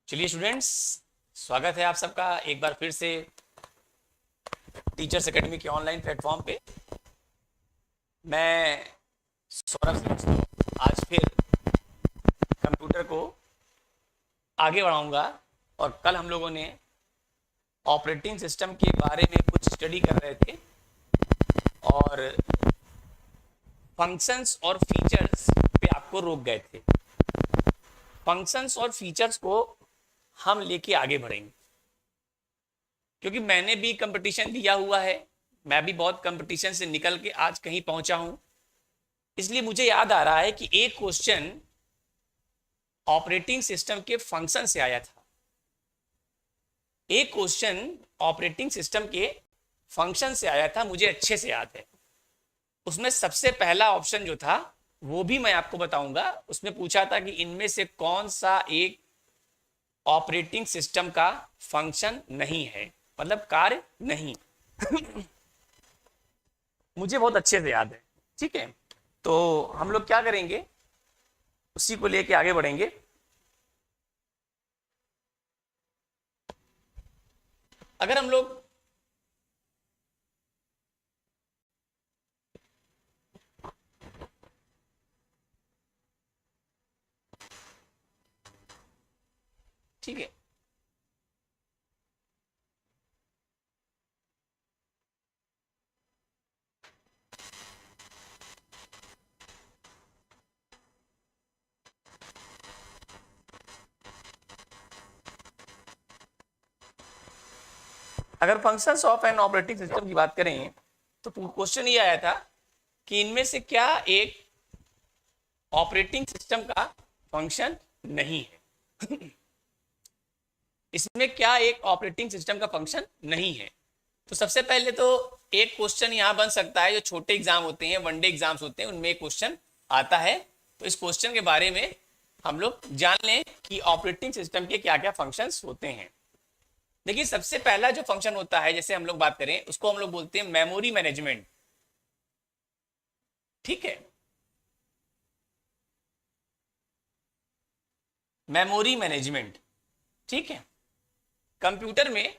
चलिए स्टूडेंट्स, स्वागत है आप सबका एक बार फिर से टीचर्स एकेडमी के ऑनलाइन प्लेटफॉर्म पे। मैं सौरभ सिंह आज फिर कंप्यूटर को आगे बढ़ाऊंगा और कल हम लोगों ने ऑपरेटिंग सिस्टम के बारे में कुछ स्टडी कर रहे थे और फंक्शंस और फीचर्स पे आपको रोक गए थे। फंक्शंस और फीचर्स को हम लेके आगे बढ़ेंगे क्योंकि मैंने भी कंपटीशन दिया हुआ है, मैं भी बहुत कंपटीशन से निकल के आज कहीं पहुंचा हूं। इसलिए मुझे याद आ रहा है कि एक क्वेश्चन ऑपरेटिंग सिस्टम के फंक्शन से आया था। एक क्वेश्चन ऑपरेटिंग सिस्टम के फंक्शन से आया था, मुझे अच्छे से याद है। उसमें सबसे पहला ऑप्शन जो था वो भी मैं आपको बताऊंगा। उसमें पूछा था कि इनमें से कौन सा एक ऑपरेटिंग सिस्टम का फंक्शन नहीं है, मतलब कार्य नहीं। मुझे बहुत अच्छे से याद है, ठीक है। तो हम लोग क्या करेंगे, उसी को लेके आगे बढ़ेंगे। अगर हम लोग ठीक है, अगर functions of an operating system की बात करें तो क्वेश्चन ये आया था कि इनमें से क्या एक ऑपरेटिंग सिस्टम का फंक्शन नहीं है। इसमें क्या एक ऑपरेटिंग सिस्टम का फंक्शन नहीं है। तो सबसे पहले तो एक क्वेश्चन यहां बन सकता है, जो छोटे एग्जाम होते हैं, वनडे एग्जाम्स होते हैं, उनमें एक क्वेश्चन आता है। तो इस क्वेश्चन के बारे में हम लोग जान लें कि ऑपरेटिंग सिस्टम के क्या क्या फंक्शंस होते हैं। देखिए, सबसे पहला जो फंक्शन होता है, जैसे हम लोग बात करें, उसको हम लोग बोलते हैं मेमोरी मैनेजमेंट। ठीक है, मेमोरी मैनेजमेंट। ठीक है, कंप्यूटर में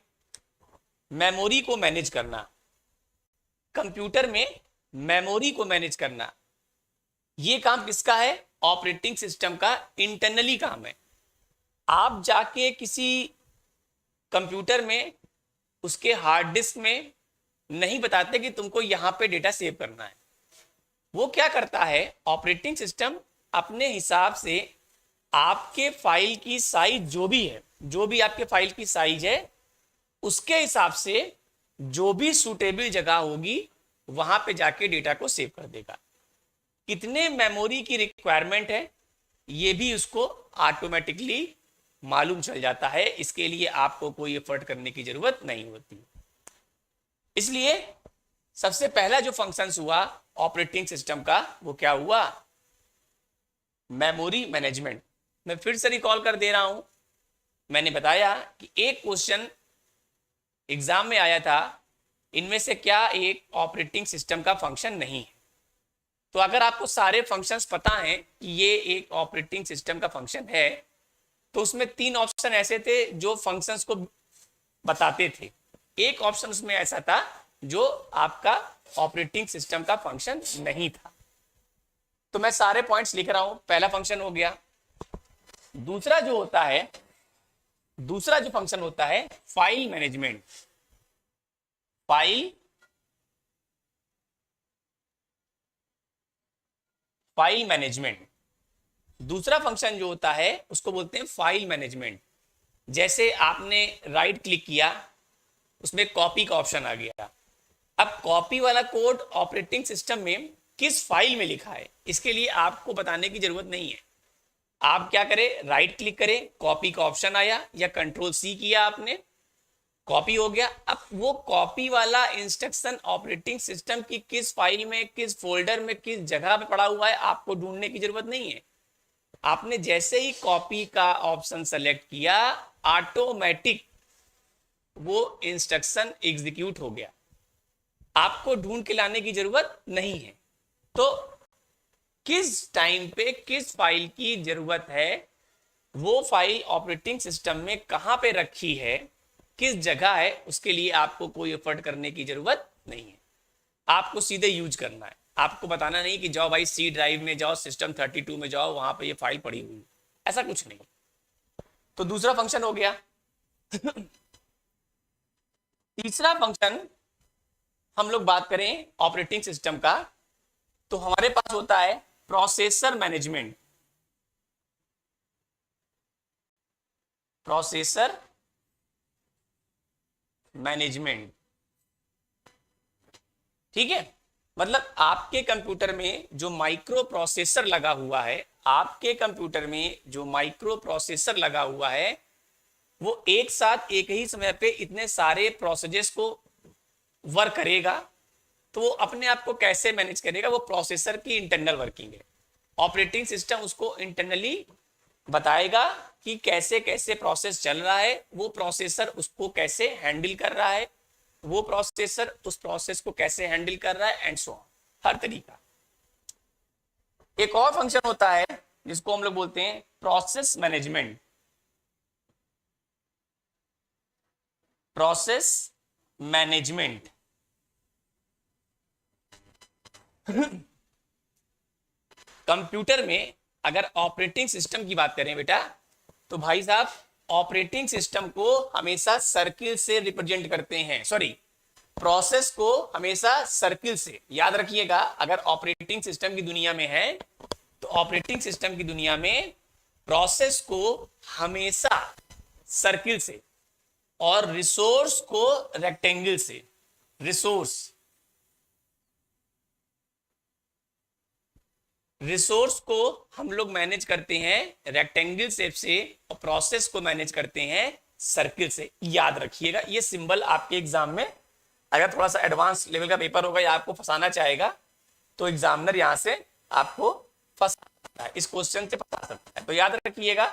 मेमोरी को मैनेज करना, कंप्यूटर में मेमोरी को मैनेज करना, ये काम किसका है? ऑपरेटिंग सिस्टम का इंटरनली काम है। आप जाके किसी कंप्यूटर में उसके हार्ड डिस्क में नहीं बताते कि तुमको यहां पे डेटा सेव करना है। वो क्या करता है, ऑपरेटिंग सिस्टम अपने हिसाब से आपके फाइल की साइज जो भी है, जो भी आपके फाइल की साइज है, उसके हिसाब से जो भी सूटेबल जगह होगी वहां पे जाके डेटा को सेव कर देगा। कितने मेमोरी की रिक्वायरमेंट है ये भी उसको ऑटोमेटिकली मालूम चल जाता है। इसके लिए आपको कोई एफर्ट करने की जरूरत नहीं होती। इसलिए सबसे पहला जो फंक्शंस हुआ ऑपरेटिंग सिस्टम का, वो क्या हुआ? Memory management. मैं फिर से रिकॉल कर दे रहा हूं, मैंने बताया कि एक क्वेश्चन एग्जाम में आया था, इनमें से क्या एक ऑपरेटिंग सिस्टम का फंक्शन नहीं है। तो अगर आपको सारे फंक्शंस पता हैं कि ये एक ऑपरेटिंग सिस्टम का फंक्शन है, तो उसमें तीन ऑप्शन ऐसे थे जो फंक्शंस को बताते थे। एक ऑप्शन उसमें ऐसा था जो आपका ऑपरेटिंग सिस्टम का फंक्शन नहीं था। तो मैं सारे पॉइंट्स लिख रहा हूं। पहला फंक्शन हो गया। दूसरा जो होता है, दूसरा जो फंक्शन होता है फाइल मैनेजमेंट। फाइल मैनेजमेंट, दूसरा फंक्शन जो होता है उसको बोलते हैं फाइल मैनेजमेंट। जैसे आपने राइट क्लिक किया, उसमें कॉपी का ऑप्शन आ गया। अब कॉपी वाला कोड ऑपरेटिंग सिस्टम में किस फाइल में लिखा है, इसके लिए आपको बताने की जरूरत नहीं है। आप क्या करें, राइट क्लिक करें, कॉपी का ऑप्शन आया, या कंट्रोल सी किया आपने, कॉपी हो गया। अब वो कॉपी वाला इंस्ट्रक्शन ऑपरेटिंग सिस्टम की किस फाइल में, किस फोल्डर में, किस जगह पे पड़ा हुआ है, आपको ढूंढने की जरूरत नहीं है। आपने जैसे ही कॉपी का ऑप्शन सेलेक्ट किया, ऑटोमेटिक वो इंस्ट्रक्शन एग्जीक्यूट हो गया, आपको ढूंढ के लाने की जरूरत नहीं है। तो किस टाइम पे किस फाइल की जरूरत है, वो फाइल ऑपरेटिंग सिस्टम में कहां पे रखी है, किस जगह है, उसके लिए आपको कोई एफर्ट करने की जरूरत नहीं है। आपको सीधे यूज करना है। आपको बताना नहीं कि जाओ भाई सी ड्राइव में जाओ, सिस्टम 32 में जाओ, वहां पे ये फाइल पड़ी हुई, ऐसा कुछ नहीं। तो दूसरा फंक्शन हो गया। तीसरा फंक्शन हम लोग बात करें ऑपरेटिंग सिस्टम का, तो हमारे पास होता है प्रोसेसर मैनेजमेंट। प्रोसेसर मैनेजमेंट, ठीक है। मतलब आपके कंप्यूटर में जो माइक्रो प्रोसेसर लगा हुआ है, आपके कंप्यूटर में जो माइक्रो प्रोसेसर लगा हुआ है, वो एक साथ एक ही समय पे इतने सारे प्रोसेसेस को वर्क करेगा। तो वो अपने आप को कैसे मैनेज करेगा, वो प्रोसेसर की इंटरनल वर्किंग है। ऑपरेटिंग सिस्टम उसको इंटरनली बताएगा कि कैसे कैसे प्रोसेस चल रहा है, वो प्रोसेसर उसको कैसे हैंडल कर रहा है, वो प्रोसेसर उस प्रोसेस को कैसे हैंडल कर रहा है, एंड सो ऑन, हर तरीका। एक और फंक्शन होता है जिसको हम लोग बोलते हैं process management. Process management computer में अगर ऑपरेटिंग सिस्टम की बात करें बेटा, तो भाई साहब ऑपरेटिंग सिस्टम को हमेशा सर्किल से रिप्रेजेंट करते हैं, सॉरी प्रोसेस को हमेशा सर्किल से। याद रखिएगा, अगर ऑपरेटिंग सिस्टम की दुनिया में है तो ऑपरेटिंग सिस्टम की दुनिया में प्रोसेस को हमेशा सर्किल से और रिसोर्स को रेक्टेंगल से। रिसोर्स को हम लोग मैनेज करते हैं रेक्टेंगल शेप से और प्रोसेस को मैनेज करते हैं सर्किल से। याद रखिएगा, ये सिंबल आपके एग्जाम में अगर थोड़ा सा एडवांस लेवल का पेपर होगा या आपको फंसाना चाहेगा, तो एग्जामिनर यहां से आपको फंसा सकता है, इस क्वेश्चन से फंसा सकता है। तो याद रखिएगा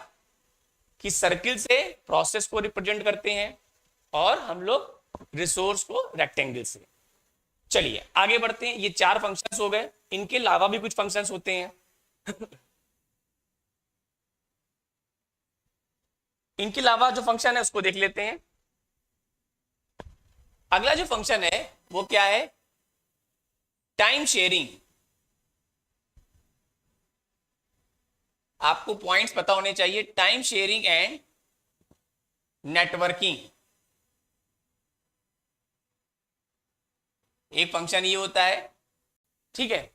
कि सर्किल से प्रोसेस को रिप्रेजेंट करते हैं और हम लोग रिसोर्स को रेक्टेंगल से। चलिए आगे बढ़ते हैं। ये 4 फंक्शंस हो गए, इनके अलावा भी कुछ फंक्शंस होते हैं। इनके अलावा जो फंक्शन है उसको देख लेते हैं। अगला जो फंक्शन है वो क्या है, टाइम शेयरिंग। आपको पॉइंट्स पता होने चाहिए, टाइम शेयरिंग एंड नेटवर्किंग। एक फंक्शन ये होता है, ठीक है।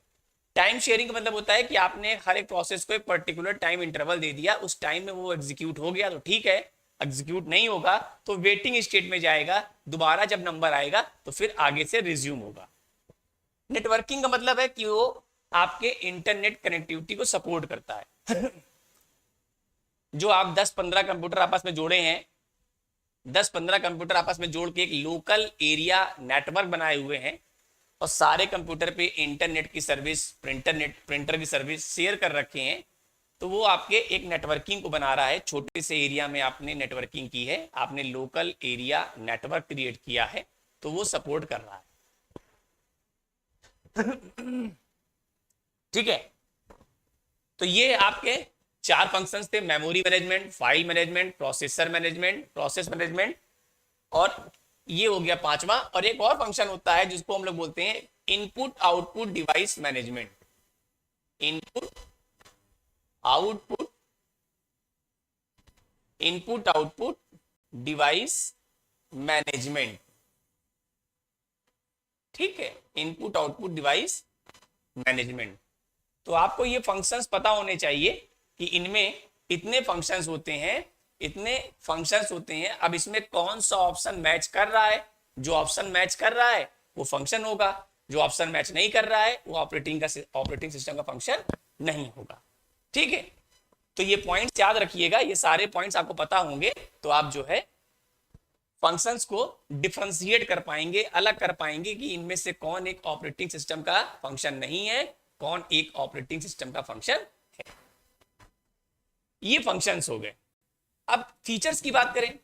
टाइम शेयरिंग का मतलब होता है कि आपने हर एक प्रोसेस को एक पर्टिकुलर टाइम इंटरवल दे दिया, उस टाइम में वो एग्जीक्यूट हो गया तो ठीक है, एग्जीक्यूट नहीं होगा तो वेटिंग स्टेट में जाएगा, दोबारा जब नंबर आएगा तो फिर आगे से रिज्यूम होगा। नेटवर्किंग का मतलब है कि वो आपके इंटरनेट कनेक्टिविटी को सपोर्ट करता है। जो आप 10-15 कंप्यूटर आपस में जोड़े हैं, 10-15 कंप्यूटर आपस में जोड़ के एक लोकल एरिया नेटवर्क बनाए हुए हैं और सारे कंप्यूटर पे इंटरनेट की सर्विस, प्रिंटर की सर्विस शेयर कर रखे हैं, तो वो आपके एक नेटवर्किंग को बना रहा है। छोटे से एरिया में आपने नेटवर्किंग की है, आपने लोकल एरिया नेटवर्क क्रिएट किया है, तो वो सपोर्ट कर रहा है। ठीक है, तो ये आपके 4 फंक्शंस थे, memory management, file management, processor management, process management, और ये हो गया 5वां। और एक और फंक्शन होता है जिसको हम लोग बोलते हैं input output device management. Input output device management, ठीक है, इनपुट आउटपुट डिवाइस मैनेजमेंट। तो आपको ये फंक्शंस पता होने चाहिए कि इनमें इतने फंक्शंस होते हैं, इतने फंक्शंस होते हैं। अब इसमें कौन सा ऑप्शन मैच कर रहा है, जो ऑप्शन मैच कर रहा है वो फंक्शन होगा, जो ऑप्शन मैच नहीं कर रहा है वो ऑपरेटिंग सिस्टम का फंक्शन नहीं होगा। ठीक है, तो ये पॉइंट्स याद रखिएगा, ये सारे पॉइंट्स आपको पता होंगे तो आप जो है फंक्शंस को डिफरेंशिएट कर पाएंगे, अलग कर पाएंगे कि इनमें से कौन एक ऑपरेटिंग सिस्टम का फंक्शन नहीं है, कौन एक ऑपरेटिंग सिस्टम का फंक्शन है। ये फंक्शंस हो गए। अब फीचर्स की बात करें।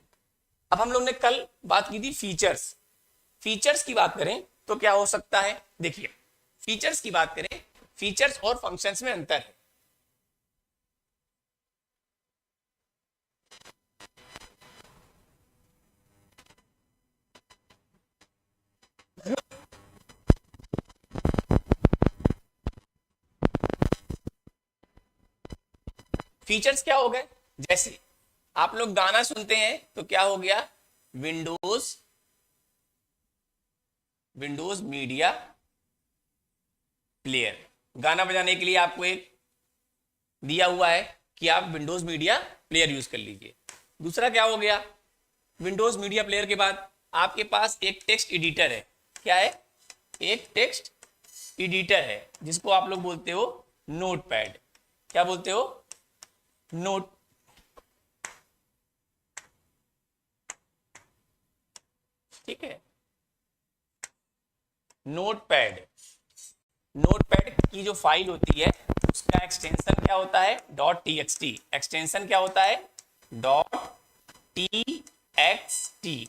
अब हम लोग ने कल बात की थी फीचर्स की बात करें तो क्या हो सकता है, देखिए फीचर्स की बात करें, फीचर्स और फंक्शंस में अंतर है। फीचर्स क्या हो गए, जैसे आप लोग गाना सुनते हैं तो क्या हो गया, विंडोज विंडोज मीडिया प्लेयर। गाना बजाने के लिए आपको एक दिया हुआ है कि आप विंडोज मीडिया प्लेयर यूज कर लीजिए। दूसरा क्या हो गया, विंडोज मीडिया प्लेयर के बाद आपके पास एक टेक्स्ट एडिटर है। क्या है, एक टेक्स्ट एडिटर है जिसको आप लोग बोलते हो नोटपैड। क्या बोलते हो, नोट। ठीक है, नोटपैड। नोटपैड की जो फाइल होती है उसका एक्सटेंशन क्या होता है, .txt। एक्सटेंशन क्या होता है, .txt,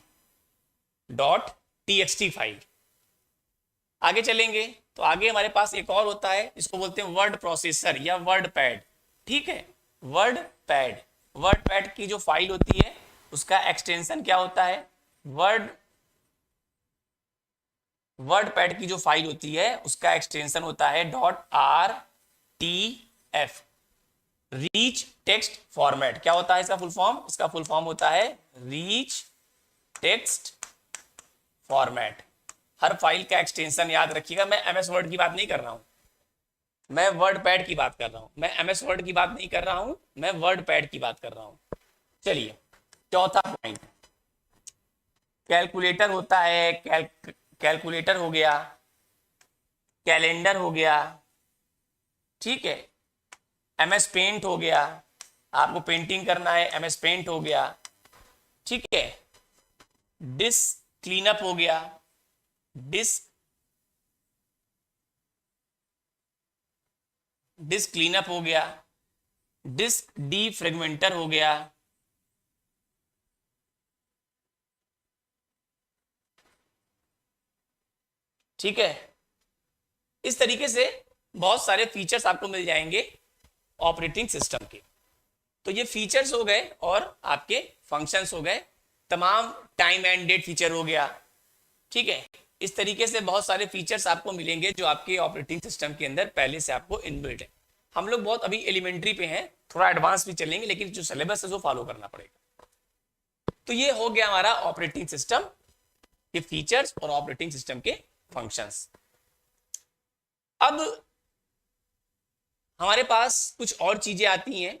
.txt फाइल। आगे चलेंगे तो आगे हमारे पास एक और होता है, इसको बोलते हैं वर्ड प्रोसेसर या वर्ड पैड। ठीक है, वर्ड पैड। वर्ड पैड की जो फाइल होती है उसका एक्सटेंशन क्या होता है, वर्ड पैड की जो फाइल होती है उसका एक्सटेंशन होता है .rtf, रीच टेक्स्ट फॉर्मेट। क्या होता है इसका फुल फॉर्म, इसका फुल फॉर्म होता है रीच टेक्स्ट फॉर्मेट। हर फाइल का एक्सटेंशन याद रखिएगा। मैं एमएस वर्ड की बात नहीं कर रहा हूं, मैं वर्ड पैड की बात कर रहा हूं। मैं एमएस वर्ड की बात नहीं कर रहा हूं, मैं वर्ड पैड की बात कर रहा हूं। चलिए चौथा पॉइंट, कैलकुलेटर होता है। कैलकुलेटर हो गया, कैलेंडर हो गया, ठीक है, एमएस पेंट हो गया, आपको पेंटिंग करना है, एमएस पेंट हो गया। ठीक है, डिस्क क्लीनअप हो गया, डिस्क क्लीनअप हो गया, डिस्क डीफ्रेगमेंटर हो गया। ठीक है, इस तरीके से बहुत सारे फीचर्स आपको मिल जाएंगे ऑपरेटिंग सिस्टम के। तो ये फीचर्स हो गए और आपके फंक्शंस हो गए, तमाम टाइम एंड डेट फीचर हो गया। ठीक है, इस तरीके से बहुत सारे फीचर्स आपको मिलेंगे जो आपके ऑपरेटिंग सिस्टम के अंदर पहले से आपको इनबिल्ट है। हम लोग बहुत अभी एलिमेंट्री पे हैं, थोड़ा एडवांस भी चलेंगे, लेकिन जो सिलेबस है वो फॉलो करना पड़ेगा। तो ये हो गया हमारा ऑपरेटिंग सिस्टम के फीचर्स और ऑपरेटिंग सिस्टम के फंक्शंस। अब हमारे पास कुछ और चीजें आती हैं,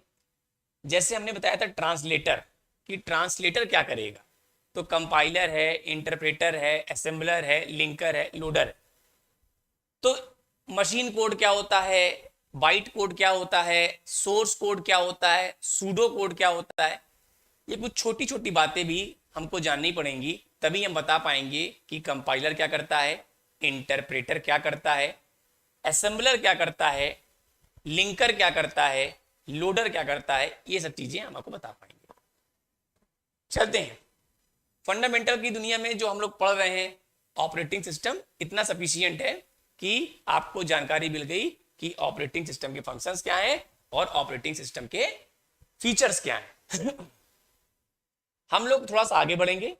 जैसे हमने बताया था ट्रांसलेटर, कि ट्रांसलेटर क्या करेगा। तो कंपाइलर है, इंटरप्रेटर है, असेंबलर है, लिंकर है, लोडर है। तो मशीन कोड क्या होता है, बाइट कोड क्या होता है, सोर्स कोड क्या होता है, सूडो कोड क्या होता है, ये कुछ छोटी छोटी बातें भी हमको जाननी पड़ेंगी, तभी हम बता पाएंगे कि कंपाइलर क्या करता है, इंटरप्रेटर क्या करता है, असेंबलर क्या करता है, लिंकर क्या करता है, लोडर क्या करता है। ये सब चीजें हम आपको बता पाएंगे। चलते हैं, फंडामेंटल की दुनिया में जो हम लोग पढ़ रहे हैं, ऑपरेटिंग सिस्टम इतना सफिशियंट है कि आपको जानकारी मिल गई कि ऑपरेटिंग सिस्टम के फंक्शंस क्या हैं और ऑपरेटिंग सिस्टम के फीचर्स क्या हैं। हम लोग थोड़ा सा आगे बढ़ेंगे।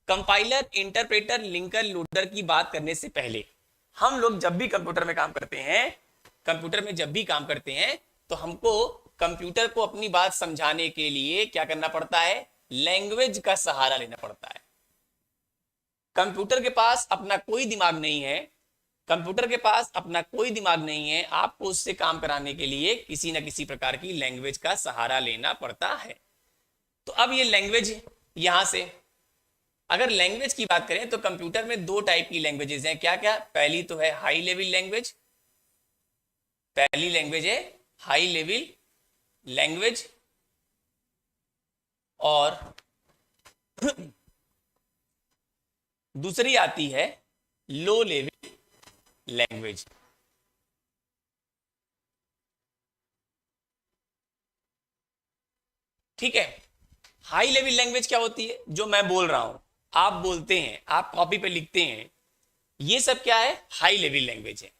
कंपाइलर, इंटरप्रेटर, लिंकर, लोडर की बात करने से पहले हम लोग जब भी कंप्यूटर में काम करते हैं, तो हमको कंप्यूटर को अपनी बात समझाने के लिए क्या करना पड़ता है, लैंग्वेज का सहारा लेना पड़ता है। कंप्यूटर के पास अपना कोई दिमाग नहीं है, आपको उससे काम कराने के लिए किसी न किसी प्रकार की लैंग्वेज का सहारा लेना पड़ता है। तो अब ये लैंग्वेज, यहां से अगर लैंग्वेज की बात करें तो कंप्यूटर में दो टाइप की लैंग्वेजेस हैं। क्या क्या, पहली तो है हाई लेवल लैंग्वेज, पहली लैंग्वेज है हाई लेवल लैंग्वेज, और दूसरी आती है लो लेवल लैंग्वेज। ठीक है, हाई लेवल लैंग्वेज क्या होती है, जो मैं बोल रहा हूं, आप बोलते हैं, आप कॉपी पे लिखते हैं, ये सब क्या है, हाई लेवल लैंग्वेज है।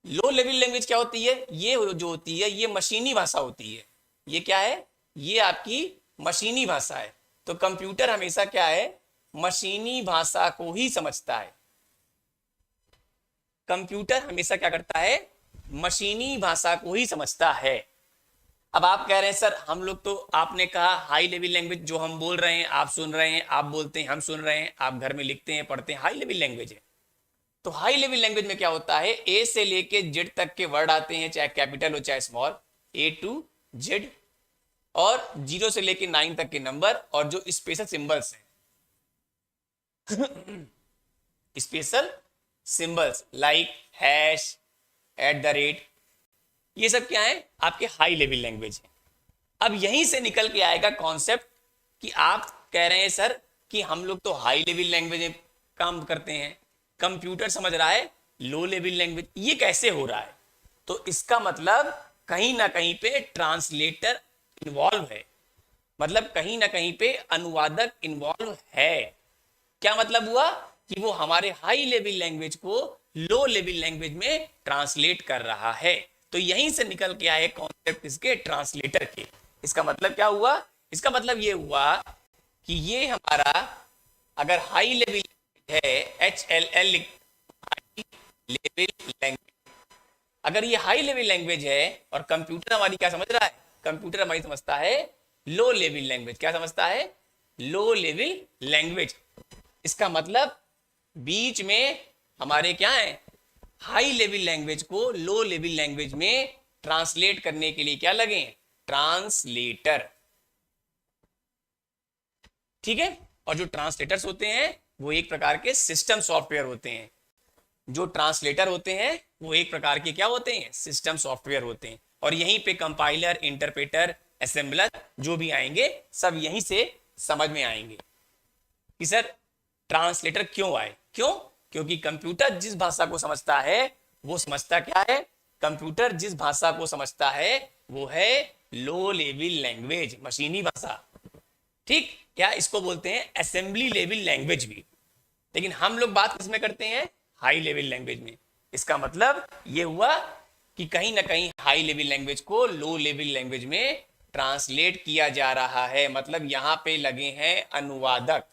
लो लेवल लैंग्वेज क्या होती है? ये जो होती है ये मशीनी भाषा होती है। ये क्या है? ये आपकी मशीनी भाषा है। तो कंप्यूटर हमेशा क्या है? मशीनी भाषा को ही समझता है। कंप्यूटर हमेशा क्या करता है? मशीनी भाषा को ही समझता है। अब आप कह रहे हैं सर हम लोग तो, आपने कहा हाई लेवल लैंग्वेज, जो हम बोल रहे हैं आप सुन रहे हैं, आप बोलते हैं हम सुन रहे हैं, आप घर में लिखते हैं पढ़ते हैं, हाई लेवल लैंग्वेज है। तो हाई लेवल लैंग्वेज में क्या होता है? ए से लेके जेड तक के वर्ड आते हैं, चाहे कैपिटल हो चाहे स्मॉल, ए टू जेड, और 0 से लेके 9 तक के नंबर, और जो स्पेशल सिंबल्स हैं special symbols like hash, at the rate, ये सब क्या है? आपके हाई लेवल लैंग्वेज है। अब यहीं से निकल के आएगा कॉन्सेप्ट कि आप कह रहे हैं सर कि हम लोग तो हाई लेवल लैंग्वेज में काम करते हैं, कंप्यूटर समझ रहा है लो लेवल लैंग्वेज, ये कैसे हो रहा है? तो इसका मतलब कहीं ना कहीं पे ट्रांसलेटर इन्वॉल्व है, मतलब कहीं ना कहीं पे अनुवादक इन्वॉल्व है। क्या मतलब हुआ? कि वो हमारे हाई लेवल लैंग्वेज को लो लेवल लैंग्वेज में ट्रांसलेट कर रहा है। तो यहीं से निकल के आए कॉन्सेप्ट इसके ट्रांसलेटर के। इसका मतलब क्या हुआ? इसका मतलब ये हुआ कि ये हमारा अगर हाई लेवल है, HLL हाई लेवल लैंग्वेज, अगर ये हाई लेवल लैंग्वेज है और कंप्यूटर हमारी क्या समझ रहा है? कंप्यूटर हमारी समझता है लो लेवल लैंग्वेज। क्या समझता है? Low level language. इसका मतलब बीच में हमारे क्या है? हाई लेवल लैंग्वेज को लो लेवल लैंग्वेज में ट्रांसलेट करने के लिए क्या लगे? ट्रांसलेटर। ठीक है। और जो ट्रांसलेटर्स होते हैं वो एक प्रकार के सिस्टम सॉफ्टवेयर होते हैं। जो ट्रांसलेटर होते हैं वो एक प्रकार के क्या होते हैं? सिस्टम सॉफ्टवेयर होते हैं। और यहीं पे कंपाइलर, इंटरप्रेटर, असेंबलर जो भी आएंगे सब यहीं से समझ में आएंगे कि सर ट्रांसलेटर क्यों आए। क्यों? क्योंकि कंप्यूटर जिस भाषा को समझता है वो समझता क्या है? कंप्यूटर जिस भाषा को समझता है वो है लो लेवल लैंग्वेज, मशीनी भाषा। ठीक, या इसको बोलते हैं असेंबली लेवल लैंग्वेज भी। लेकिन हम लोग बात किसमें करते हैं? हाई लेवल लैंग्वेज में। इसका मतलब ये हुआ कि कहीं ना कहीं हाई लेवल लैंग्वेज को लो लेवल लैंग्वेज में ट्रांसलेट किया जा रहा है, मतलब यहां पे लगे हैं अनुवादक।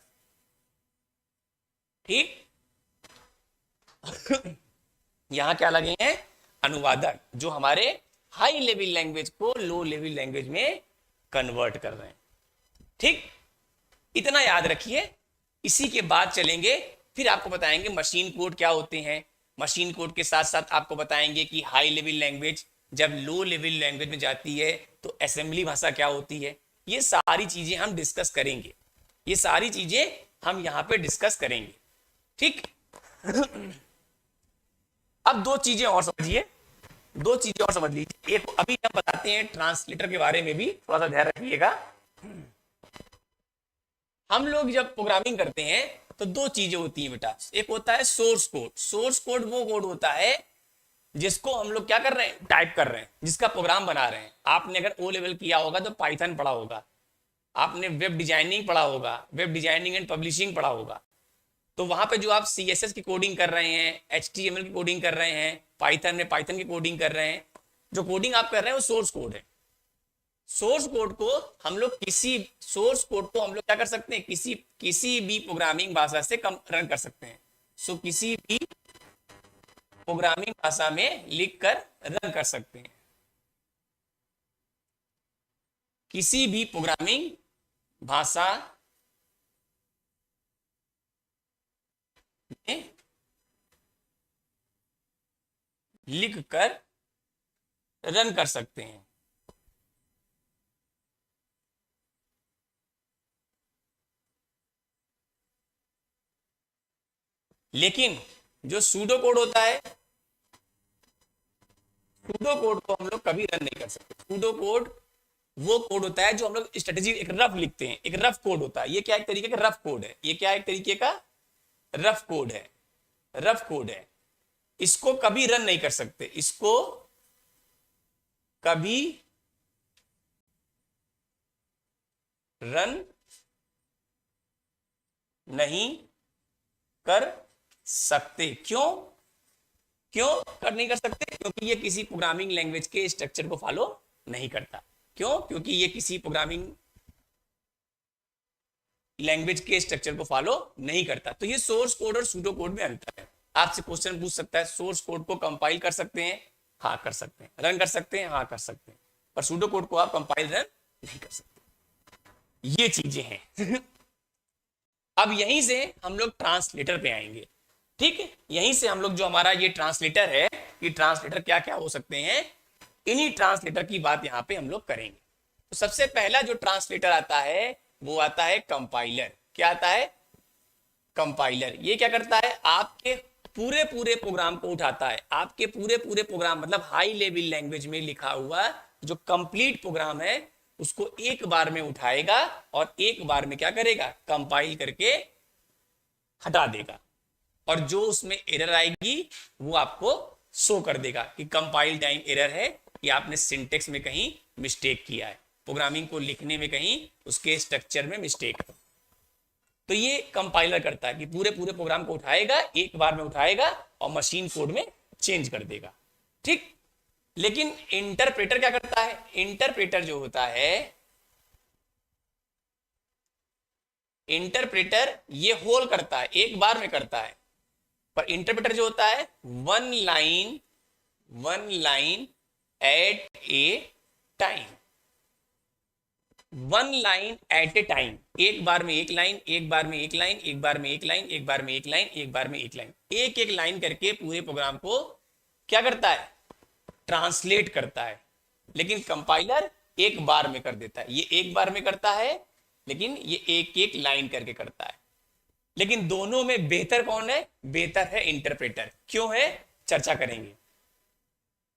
ठीक यहां क्या लगे हैं? अनुवादक, जो हमारे हाई लेवल लैंग्वेज को लो लेवल लैंग्वेज में कन्वर्ट कर रहे हैं। ठीक, इतना याद रखिए। इसी के बाद चलेंगे, फिर आपको बताएंगे मशीन कोड क्या होते हैं। मशीन कोड के साथ साथ आपको बताएंगे कि हाई लेवल लैंग्वेज जब लो लेवल लैंग्वेज में जाती है तो असेंबली भाषा क्या होती है। ये सारी चीजें हम डिस्कस करेंगे, ये सारी चीजें हम यहां पे डिस्कस करेंगे। ठीक अब दो चीजें और समझिए, दो चीजें और समझ लीजिए। एक अभी हम बताते हैं ट्रांसलेटर के बारे में भी, थोड़ा सा ध्यान रखिएगा। हम लोग जब प्रोग्रामिंग करते हैं तो दो चीजें होती हैं बेटा। एक होता है सोर्स कोड। सोर्स कोड वो कोड होता है जिसको हम लोग क्या कर रहे हैं? टाइप कर रहे हैं, जिसका प्रोग्राम बना रहे हैं। आपने अगर ओ लेवल किया होगा तो पाइथन पढ़ा होगा, आपने वेब डिजाइनिंग पढ़ा होगा, वेब डिजाइनिंग एंड पब्लिशिंग पढ़ा होगा। तो वहां पे जो आप CSS की कोडिंग कर रहे हैं, HTML की कोडिंग कर रहे हैं, पाइथन में पाइथन की कोडिंग कर रहे हैं, जो कोडिंग आप कर रहे हैं वो सोर्स कोड है। सोर्स कोड को हम लोग क्या कर सकते हैं? किसी भी प्रोग्रामिंग भाषा से कम रन कर सकते हैं। सो किसी भी प्रोग्रामिंग भाषा में लिख कर रन कर सकते हैं, किसी भी प्रोग्रामिंग भाषा में लिख कर रन कर सकते हैं। लेकिन जो सूडो कोड होता है, सूडो कोड को हम लोग कभी रन नहीं कर सकते। सूडो कोड वो कोड होता है जो हम लोग स्ट्रेटेजी एक रफ लिखते हैं, एक रफ कोड होता है। ये क्या एक तरीके का रफ कोड है, ये क्या एक तरीके का रफ कोड है, रफ कोड है। इसको कभी रन नहीं कर सकते, इसको कभी रन नहीं कर सकते। क्यों? क्यों कर नहीं कर सकते? क्योंकि ये किसी प्रोग्रामिंग लैंग्वेज के स्ट्रक्चर को फॉलो नहीं करता। क्यों? क्योंकि ये किसी प्रोग्रामिंग लैंग्वेज के स्ट्रक्चर को फॉलो नहीं करता। तो ये सोर्स कोड और सूडो कोड में अंतर है। आपसे क्वेश्चन पूछ सकता है, सोर्स कोड को कंपाइल कर सकते हैं? हाँ कर सकते हैं। रन कर सकते हैं? हाँ कर सकते हैं। पर सूडो कोड को आप कंपाइल रन नहीं कर सकते। ये चीजें हैं। अब यहीं से हम लोग ट्रांसलेटर पे आएंगे। ठीक है, यहीं से हम लोग जो हमारा ये ट्रांसलेटर है, ये ट्रांसलेटर क्या क्या हो सकते हैं, इन्हीं ट्रांसलेटर की बात यहां पे हम लोग करेंगे। तो सबसे पहला जो ट्रांसलेटर आता है वो आता है कंपाइलर। क्या आता है? कंपाइलर। ये क्या करता है? आपके पूरे पूरे प्रोग्राम को उठाता है। आपके पूरे पूरे प्रोग्राम मतलब हाई लेवल लैंग्वेज में लिखा हुआ जो कंप्लीट प्रोग्राम है उसको एक बार में उठाएगा और एक बार में क्या करेगा? कंपाइल करके हटा देगा। और जो उसमें एरर आएगी वो आपको शो कर देगा कि कंपाइल टाइम एरर है, या आपने सिंटेक्स में कहीं मिस्टेक किया है, प्रोग्रामिंग को लिखने में कहीं उसके स्ट्रक्चर में मिस्टेक है। तो ये कंपाइलर करता है कि पूरे पूरे प्रोग्राम को उठाएगा, एक बार में उठाएगा और मशीन कोड में चेंज कर देगा। ठीक। लेकिन इंटरप्रेटर क्या करता है? इंटरप्रेटर जो होता है, इंटरप्रेटर ये होल करता है, एक बार में करता है। पर इंटरप्रेटर जो होता है one line at A time, one line at A time, एक बार में एक लाइन, एक बार में एक लाइन, एक बार में एक लाइन, एक बार में एक लाइन, एक बार में एक लाइन, एक एक लाइन करके पूरे प्रोग्राम को क्या करता है? ट्रांसलेट करता है। लेकिन कंपाइलर एक बार में कर देता है। ये एक बार में करता है लेकिन ये एक एक लाइन करके करता है। लेकिन दोनों में बेहतर कौन है? बेहतर है इंटरप्रेटर। क्यों है? चर्चा करेंगे।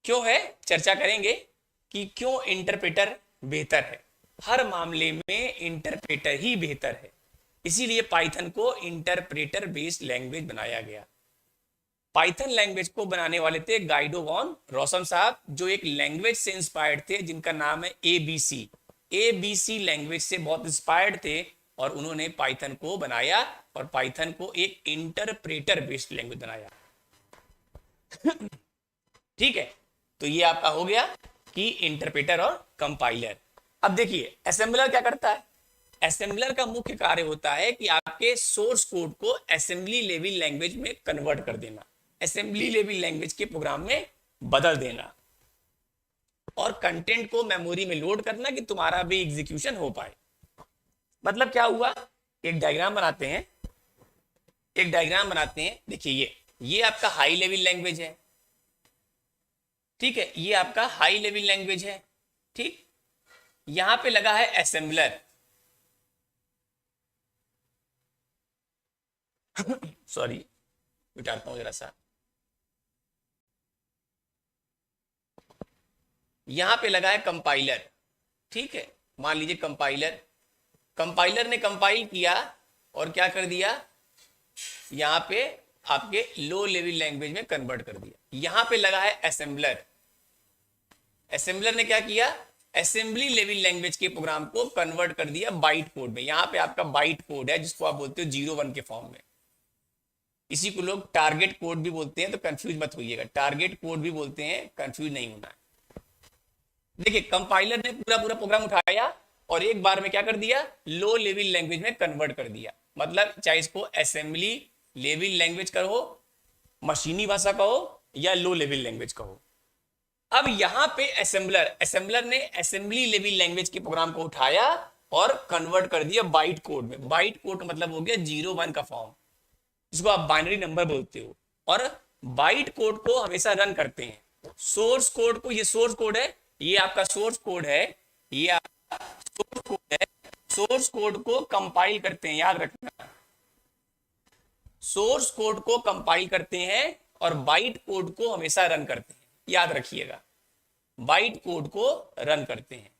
क्यों है? चर्चा करेंगे कि क्यों इंटरप्रेटर बेहतर है। हर मामले में इंटरप्रेटर ही बेहतर है। इसीलिए पाइथन को इंटरप्रेटर बेस्ड लैंग्वेज बनाया गया। पाइथन लैंग्वेज को बनाने वाले थे गाइडो वॉन रोसम साहब, जो एक लैंग्वेज से इंस्पायर्ड थे जिनका नाम है एबीसी। एबीसी लैंग्वेज से बहुत इंस्पायर्ड थे और उन्होंने पाइथन को बनाया और पाइथन को एक इंटरप्रेटर बेस्ड लैंग्वेज बनाया। ठीक है, तो ये आपका हो गया कि इंटरप्रेटर और कंपाइलर। अब देखिए असेंबलर क्या करता है? असेंबलर का मुख्य कार्य होता है कि आपके सोर्स कोड को असेंबली लेवल लैंग्वेज में कन्वर्ट कर देना, असेंबली लेवल लैंग्वेज के प्रोग्राम में बदल देना और कंटेंट को मेमोरी में लोड करना कि तुम्हारा भी एग्जीक्यूशन हो पाए। मतलब क्या हुआ? एक डायग्राम बनाते हैं, एक डायग्राम बनाते हैं। देखिए ये आपका हाई लेवल लैंग्वेज है। ठीक है, ये आपका हाई लेवल लैंग्वेज है। ठीक, यहां पे लगा है असेंबलर। सॉरी मिटाता हूं जरा सा। यहां पे लगा है कंपाइलर। ठीक है, मान लीजिए कंपाइलर, कंपाइलर ने कंपाइल किया और क्या कर दिया? यहां पे आपके लो लेवल लैंग्वेज में कन्वर्ट कर दिया। यहां पे लगा है असेंबलर। असेंबलर ने क्या किया? असेंबली लेवल लैंग्वेज के प्रोग्राम को कन्वर्ट कर दिया बाइट कोड में। यहां पे आपका बाइट कोड है जिसको आप बोलते हो 0-1 के फॉर्म में। इसी को लोग टारगेट कोड भी बोलते हैं, तो कंफ्यूज मत होइएगा। टारगेट कोड भी बोलते हैं, कंफ्यूज नहीं होना है। देखिए कंपाइलर ने पूरा पूरा प्रोग्राम उठाया और एक बार में क्या कर दिया? लो लेवल लैंग्वेज में कन्वर्ट कर दिया। मतलब चाहे इसको असेंबली लेवल लैंग्वेज कहो, मशीनी भाषा कहो या लो लेवल लैंग्वेज कहो। अब यहां पे असेंबलर ने असेंबली लेवल लैंग्वेज के प्रोग्राम को उठाया और कन्वर्ट कर दिया बाइट कोड में। बाइट कोड मतलब हो गया 0-1 का फॉर्म, जिसको आप बाइनरी नंबर बोलते हो। और बाइट कोड को हमेशा रन करते हैं। सोर्स कोड को, ये सोर्स कोड है, ये आपका सोर्स कोड है, ये आपका सोर्स कोड है। सोर्स कोड को कंपाइल करते हैं, याद रखना। सोर्स कोड को कंपाइल करते हैं और बाइट कोड को हमेशा रन करते हैं, याद रखिएगा। बाइट कोड को रन करते हैं।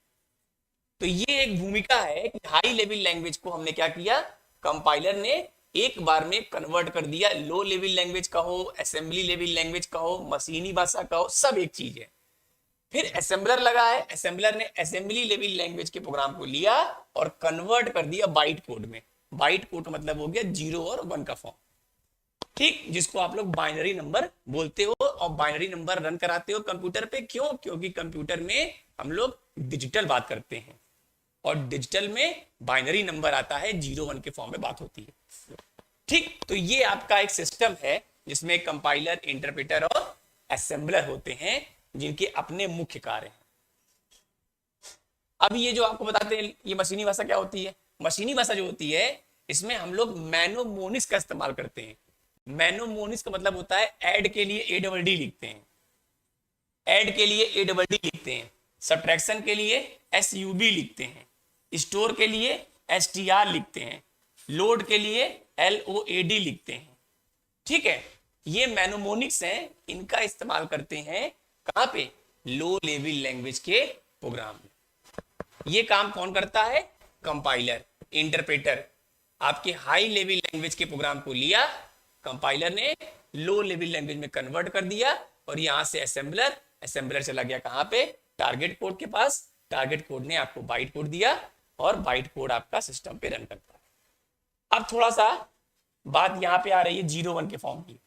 तो ये एक भूमिका है कि हाई लेवल लैंग्वेज को हमने क्या किया? कंपाइलर ने एक बार में कन्वर्ट कर दिया। लो लेवल लैंग्वेज कहो, असेंबली लेवल लैंग्वेज कहो, मशीनी भाषा कहो, सब एक चीज है। फिर असेंबलर लगा है, असेंबलर ने असेंबली लेवल लैंग्वेज के प्रोग्राम को लिया और कन्वर्ट कर दिया बाइट कोड में। बाइट कोड मतलब हो गया 0 और 1 का फॉर्म। ठीक, जिसको आप लोग बाइनरी नंबर बोलते हो और बाइनरी नंबर रन कराते हो कंप्यूटर पे। क्यों? क्योंकि कंप्यूटर में हम लोग डिजिटल बात करते हैं और डिजिटल में बाइनरी नंबर आता है, 0 1 के फॉर्म में बात होती है। ठीक, तो ये आपका एक सिस्टम है जिसमें कंपाइलर, इंटरप्रेटर और असेंबलर होते हैं जिनके अपने मुख्य कार्य हैं। अब ये जो आपको बताते हैं ये मशीनी भाषा क्या होती है। मशीनी भाषा जो होती है इसमें हम लोग मैनोमोनिक्स का इस्तेमाल करते हैं। मैनोमोनिक्स का मतलब होता है ऐड के लिए ए डबल डी लिखते हैं, ऐड के लिए ए डबल डी लिखते हैं, सब्ट्रैक्शन के लिए एस यू बी लिखते हैं, स्टोर के लिए एस टी आर लिखते हैं, लोड के लिए एल ओ ए डी लिखते हैं। ठीक है, ये मैनोमोनिक्स हैं, इनका इस्तेमाल करते हैं कहां पे? लो लेवल लैंग्वेज के प्रोग्राम में। ये काम कौन करता है? Compiler, interpreter. आपके हाई लेवल लैंग्वेज के प्रोग्राम को लिया कंपाइलर ने, लो लेवल लैंग्वेज में कन्वर्ट कर दिया और यहां से असेंबलर, असेंबलर चला गया कहां पे? टारगेट कोड के पास। टारगेट कोड ने आपको बाइट कोड दिया और बाइट कोड आपका सिस्टम पे रन करता है। अब थोड़ा सा बात यहां पे आ रही है 0 1 के फॉर्म की,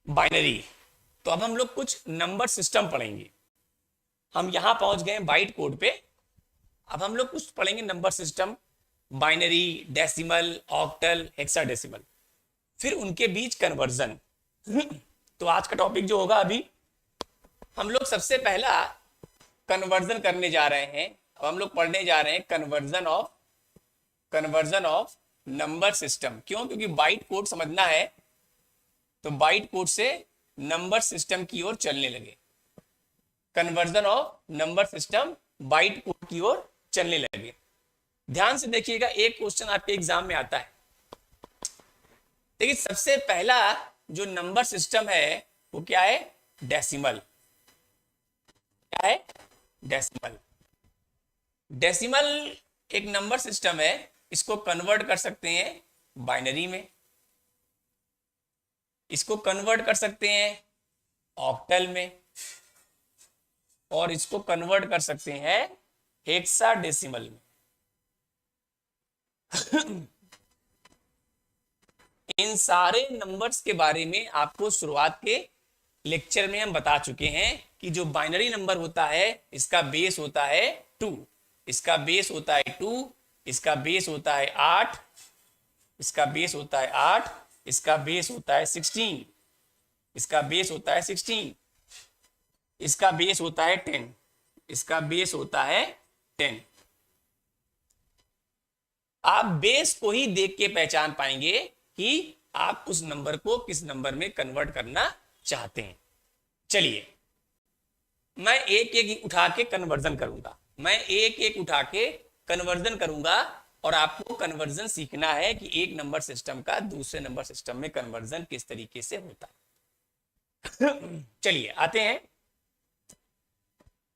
बाइनरी। तो अब हम लोग कुछ नंबर सिस्टम पढ़ेंगे। हम यहां पहुंच गए बाइट कोड पे, अब हम लोग कुछ पढ़ेंगे number system, binary, decimal, octal, hexadecimal, फिर उनके बीच कन्वर्जन। तो आज का टॉपिक जो होगा अभी, हम लोग सबसे पहला कन्वर्जन करने जा रहे हैं। अब हम लोग पढ़ने जा रहे हैं कन्वर्जन ऑफ नंबर सिस्टम। क्यों? क्योंकि बाइट कोड समझना है, तो बाइट कोड से नंबर सिस्टम की ओर चलने लगे। Conversion of number system byte code की ओर चलने लगे। ध्यान से देखिएगा, एक क्वेश्चन आपके एग्जाम में आता है। देखिए, सबसे पहला जो नंबर सिस्टम है वो क्या है? डेसिमल। क्या है? डेसिमल। डेसिमल एक नंबर सिस्टम है, इसको कन्वर्ट कर सकते हैं बाइनरी में, इसको कन्वर्ट कर सकते हैं ऑक्टल में, और इसको कन्वर्ट कर सकते हैं हेक्साडेसिमल में। इन सारे नंबर्स के बारे में आपको शुरुआत के लेक्चर में हम बता चुके हैं कि जो बाइनरी नंबर होता है इसका बेस होता है 2, इसका बेस होता है 2, इसका बेस होता है 8, इसका बेस होता है 8, इसका बेस होता है 16, इसका बेस होता है 16, इसका बेस होता है 10, इसका बेस होता है 10। आप बेस को ही देख के पहचान पाएंगे कि आप उस नंबर को किस नंबर में कन्वर्ट करना चाहते हैं। चलिए, मैं एक एक उठा के कन्वर्जन करूंगा, मैं एक एक उठा के कन्वर्जन करूंगा और आपको कन्वर्जन सीखना है कि एक नंबर सिस्टम का दूसरे नंबर सिस्टम में कन्वर्जन किस तरीके से होता है। चलिए आते हैं।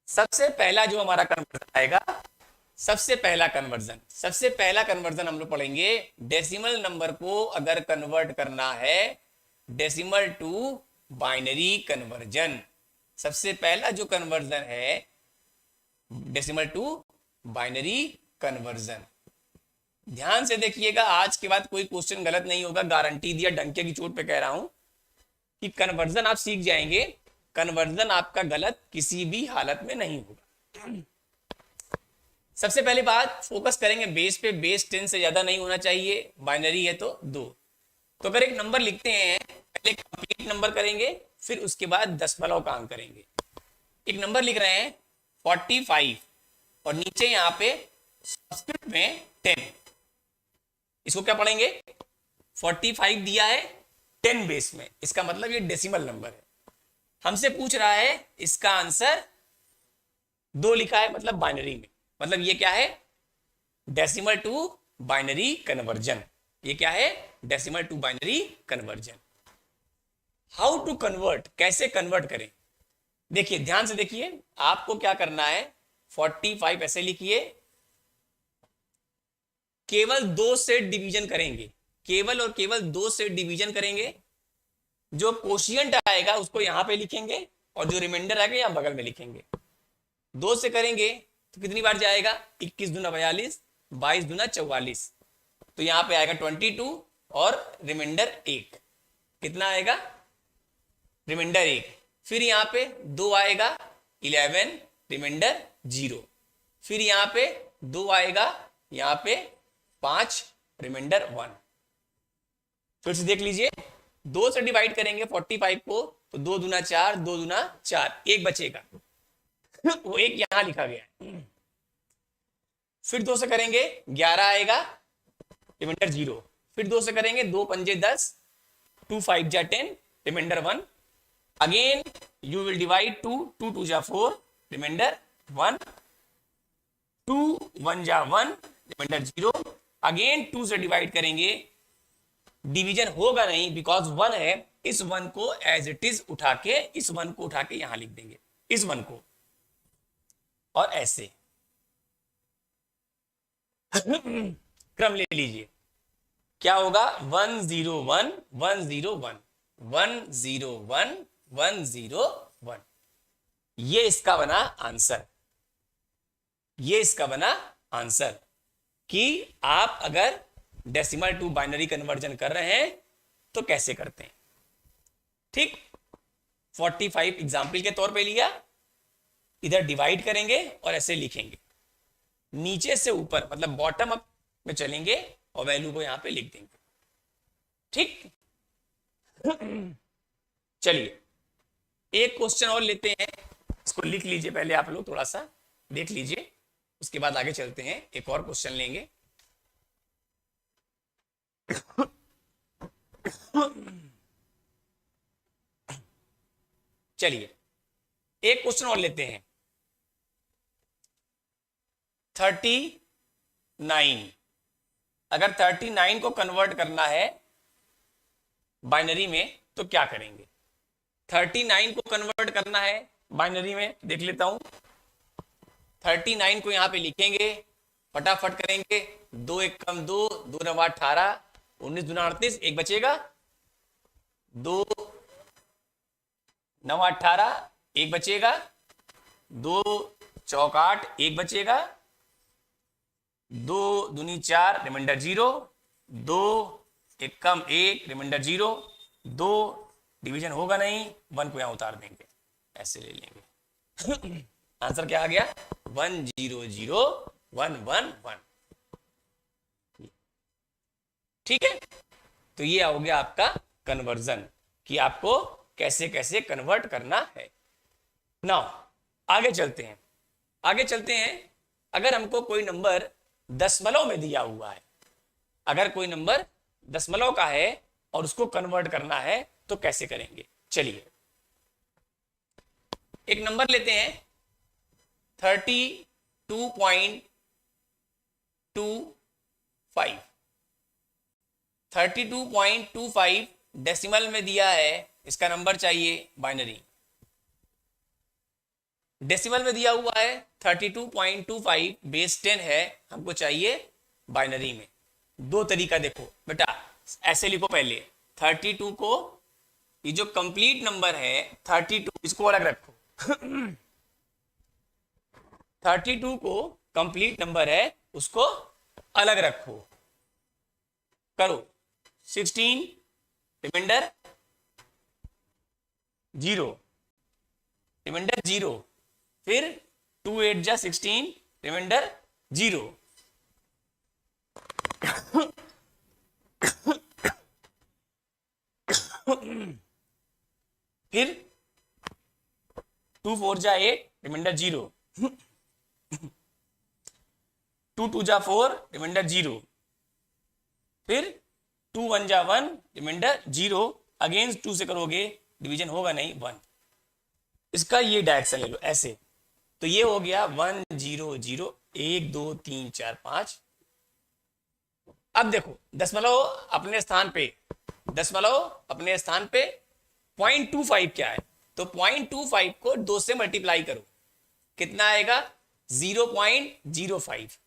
सबसे पहला जो हमारा कन्वर्जन आएगा, सबसे पहला कन्वर्जन हम लोग पढ़ेंगे, डेसिमल नंबर को अगर कन्वर्ट करना है डेसिमल टू बाइनरी कन्वर्जन। सबसे पहला जो कन्वर्जन है डेसिमल टू बाइनरी कन्वर्जन। ध्यान से देखिएगा, आज के बाद कोई क्वेश्चन गलत नहीं होगा, गारंटी दिया, डंके की चोट पे कह रहा हूं कि कन्वर्जन आप सीख जाएंगे, कन्वर्जन आपका गलत किसी भी हालत में नहीं होगा। सबसे पहले बात फोकस करेंगे बेस पे, बेस 10 से ज्यादा नहीं होना चाहिए, बाइनरी है तो 2। तो अगर एक नंबर लिखते हैं, पहले कंप्लीट नंबर करेंगे, फिर उसके बाद दशमलव का अंक करेंगे। एक नंबर लिख रहे हैं 45 और नीचे यहां पे सब्सक्रिप्ट में 10, इसको क्या पढ़ेंगे? 45 दिया है 10 बेस में, इसका मतलब ये डेसिमल नंबर है। हमसे पूछ रहा है इसका आंसर 2 लिखा है, मतलब बाइनरी में, मतलब ये क्या है? Decimal to binary conversion. ये क्या है? Decimal to binary conversion. How to convert, कैसे कन्वर्ट करें? देखिए, ध्यान से देखिए, आपको क्या करना है, 45 ऐसे लिखिए, केवल 2 से डिवीजन करेंगे, केवल और केवल 2 से डिवीजन करेंगे। जो कोशिएंट आएगा उसको यहां पे लिखेंगे और जो रिमाइंडर आएगा यहां बगल में लिखेंगे। 2 से करेंगे तो कितनी बार जाएगा? 21 दूना 42, 22 दूना 44, तो यहां पे आएगा 22 और रिमाइंडर 1, कितना आएगा, रिमाइंडर 1। फिर यहाँ पे 2 आएगा 11, रिमाइंडर 0। फिर यहाँ पे 2 आएगा, यहाँ पे 5, रिमाइंडर 1। फिर से देख लीजिए, 2 से डिवाइड करेंगे 45 को तो 2 दूना 4, 2 दूना 4, 1 बचेगा वो 1 यहां लिखा गया है। फिर 2 से करेंगे 11 आएगा, रिमाइंडर 0। फिर 2 से करेंगे 2 पंजे 10, 2 5 जा 10, reminder 1। Again you will divide 2, 2 2 जा 4, रिमाइंडर 1, 2 1 जा 1, रिमाइंडर 0। अगेन 2 से डिवाइड करेंगे, डिवीजन होगा नहीं बिकॉज 1 है, इस 1 को एज इट इज उठा के, इस 1 को उठा के यहां लिख देंगे, इस 1 को, और ऐसे क्रम ले लीजिए। क्या होगा, 1 0 1 1 0 1 1 0 1 1 0 1। ये इसका बना आंसर, ये इसका बना आंसर कि आप अगर डेसिमल टू बाइनरी कन्वर्जन कर रहे हैं तो कैसे करते हैं। ठीक, 45 एग्जाम्पल के तौर पे लिया, इधर डिवाइड करेंगे और ऐसे लिखेंगे, नीचे से ऊपर मतलब बॉटम अप में चलेंगे और वैल्यू को यहां पे लिख देंगे। ठीक, चलिए एक क्वेश्चन और लेते हैं, इसको लिख लीजिए पहले आप लोग, थोड़ा सा देख लीजिए, उसके बाद आगे चलते हैं, एक और क्वेश्चन लेंगे। चलिए एक क्वेश्चन और लेते हैं, 39। अगर 39 को कन्वर्ट करना है बाइनरी में तो क्या करेंगे। 39 को कन्वर्ट करना है बाइनरी में, देख लेता हूं। 39 को यहां पे लिखेंगे, फटाफट करेंगे, 2 1 कम 2, 2 9 18, 19 दूना 38, 1 बचेगा, 2 9 18, 1 बचेगा, 2 चौक 8, 1 बचेगा, 2 दूनी 4, रिमाइंडर 0, 2 1 कम 1, रिमाइंडर 0, 2 डिवीजन होगा नहीं, 1 को यहां उतार देंगे, ऐसे ले लेंगे। आंसर क्या आ गया, 1 0 0 1 1 1। ठीक है, तो ये हो गया आपका कन्वर्जन कि आपको कैसे कैसे कन्वर्ट करना है। नाउ आगे चलते हैं, आगे चलते हैं। अगर हमको कोई नंबर दशमलव में दिया हुआ है, अगर कोई नंबर दशमलव का है और उसको कन्वर्ट करना है तो कैसे करेंगे। चलिए एक नंबर लेते हैं 32.25, 32.25 डेसिमल में दिया है, इसका नंबर चाहिए बाइनरी। डेसिमल में दिया हुआ है 32.25, बेस 10 है, हमको चाहिए बाइनरी में। दो तरीका देखो बेटा, ऐसे लिखो पहले 32 को, ये जो कंप्लीट नंबर है 32 इसको अलग रखो 32 को कंप्लीट नंबर है उसको अलग रखो, करो 16, रिमाइंडर 0, रिमाइंडर 0, फिर 2 8 जा 16, रिमाइंडर 0, फिर 2 4 जा 8, रिमाइंडर 0, 2 2 जा 4, रिमाइंडर 0, फिर 2 1 जा 1, रिमाइंडर 0, अगेंस्ट 2 से करोगे डिवीजन होगा नहीं 1। इसका ये डायरेक्शन ले लो ऐसे, तो ये हो गया 1 0 0 1 2 3 4 5। अब देखो दशमलव अपने स्थान पे, दशमलव अपने स्थान पे 0.25 क्या है, तो 0.25 को 2 से मल्टीप्लाई करो, कितना आएगा 0.05,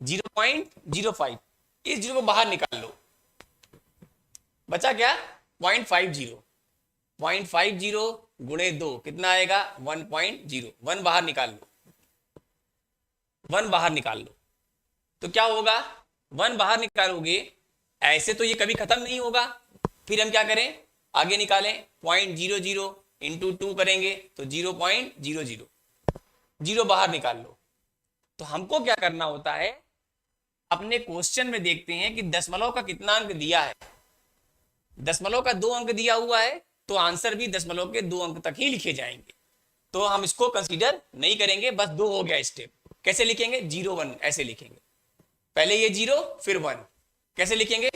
0.05, इस जीरो को बाहर निकाल लो, बचा क्या 0.50, 0.50 गुणे 2 कितना आएगा 1.0, 1 बाहर निकाल लो, 1 बाहर निकाल लो, तो क्या होगा 1 बाहर निकालोगे ऐसे तो ये कभी खत्म नहीं होगा। फिर हम क्या करें, आगे निकालें, 0.00 इंटू 2 करेंगे तो 0.00, जीरो बाहर निकाल लो। तो हमको क्या करना होता है, अपने क्वेश्चन में देखते हैं कि दशमलव का कितना अंक दिया है। दशमलव का 2 अंक दिया हुआ है तो आंसर भी दशमलव के 2 अंक तक ही लिखे जाएंगे, तो हम इसको कंसीडर नहीं करेंगे। बस 2 हो गया स्टेप। कैसे लिखेंगे, 0 1 ऐसे लिखेंगे, पहले ये 0 फिर 1, कैसे लिखेंगे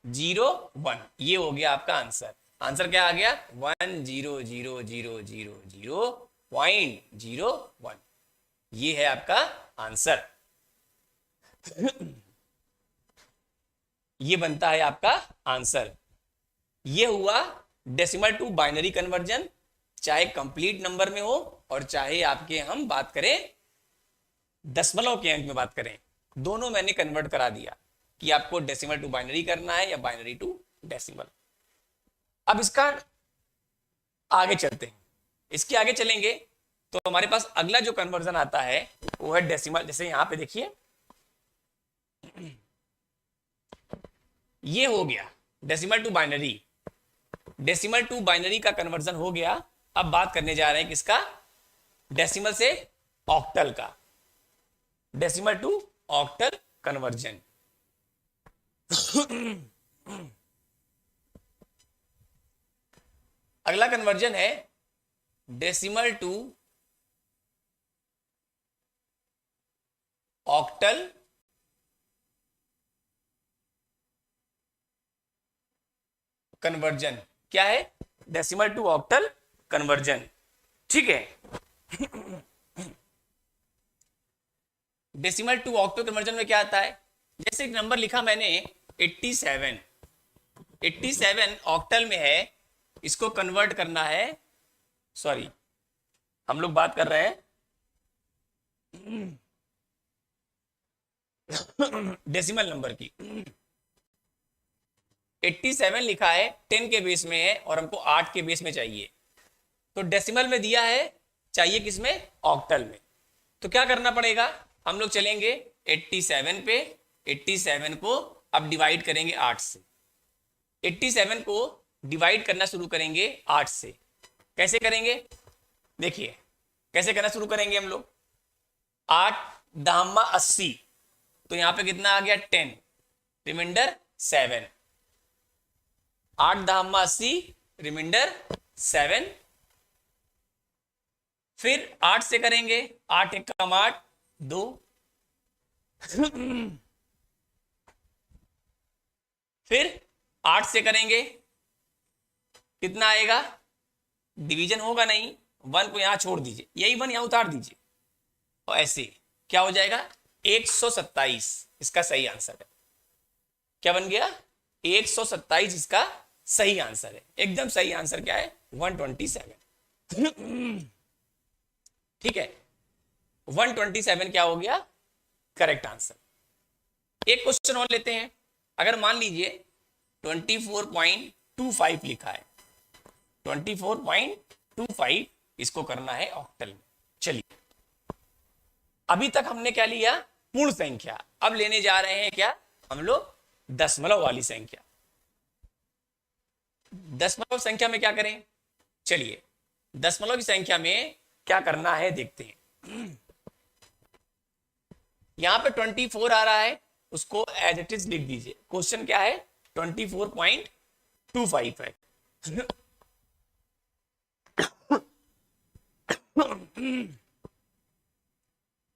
0 1, ये हो गया आपका आंसर। आंसर क्या आ गया 10000.01, ये है आपका आंसर। ये बनता है आपका आंसर। ये हुआ डेसिमल टू बाइनरी कन्वर्जन, चाहे कंप्लीट नंबर में हो और चाहे आपके हम बात करें दशमलव के अंक में बात करें, दोनों मैंने कन्वर्ट करा दिया कि आपको डेसिमल टू बाइनरी करना है या बाइनरी टू डेसिमल। अब इसका आगे चलते हैं। इसके आगे चलेंगे तो हमारे पास अगला जो कन्वर्जन आता है वो है डेसिमल। जैसे यहां पे देखिए ये हो गया decimal to binary. Decimal to binary का कन्वर्जन हो गया। अब बात करने जा रहे हैं किसका, डेसिमल से ऑक्टल का, डेसिमल टू ऑक्टल कन्वर्जन। अगला कन्वर्जन है डेसिमल टू ऑक्टल कन्वर्जन। क्या है, डेसिमल टू ऑक्टल कन्वर्जन। ठीक है, डेसिमल टू ऑक्टल कन्वर्जन में क्या आता है, जैसे एक नंबर लिखा मैंने 87, 87 ऑक्टल में है, इसको कन्वर्ट करना है, सॉरी हम लोग बात कर रहे हैं डेसिमल नंबर की। 87 लिखा है 10 के बेस में है और हमको 8 के बेस में चाहिए, तो डेसिमल में दिया है, चाहिए किसमें, ऑक्टल में। तो क्या करना पड़ेगा, हम लोग चलेंगे 87 पे, 87 को अब डिवाइड करेंगे 8 से। 87 को डिवाइड करना शुरू करेंगे 8 से। कैसे करेंगे, देखिए कैसे करना शुरू करेंगे हम लोग, 8 दामा 80, तो यहां पे कितना आ गया 10, रिमाइंडर 7, 8 दामा 80 रिमाइंडर 7। फिर 8 से करेंगे, 8 एक कम 8 2, फिर 8 से करेंगे कितना आएगा, डिवीजन होगा नहीं, 1 को यहां छोड़ दीजिए, यही 1 यहां उतार दीजिए, और ऐसे क्या हो जाएगा 127, इसका सही आंसर है। क्या बन गया 127, इसका सही आंसर है। एकदम सही आंसर क्या है 127। ठीक है, 127 क्या हो गया, करेक्ट आंसर। एक क्वेश्चन और लेते हैं। अगर मान लीजिए 24.25 लिखा है, 24.25 इसको करना है ऑक्टल में। चलिए, अभी तक हमने क्या लिया, पूर्ण संख्या। अब लेने जा रहे हैं क्या हम लोग, दशमलव वाली संख्या। दशमलव संख्या में क्या करें, चलिए दशमलव की संख्या में क्या करना है देखते हैं। यहां पे 24 आ रहा है, उसको एज इट इज लिख दीजिए। क्वेश्चन क्या है 24.25 है।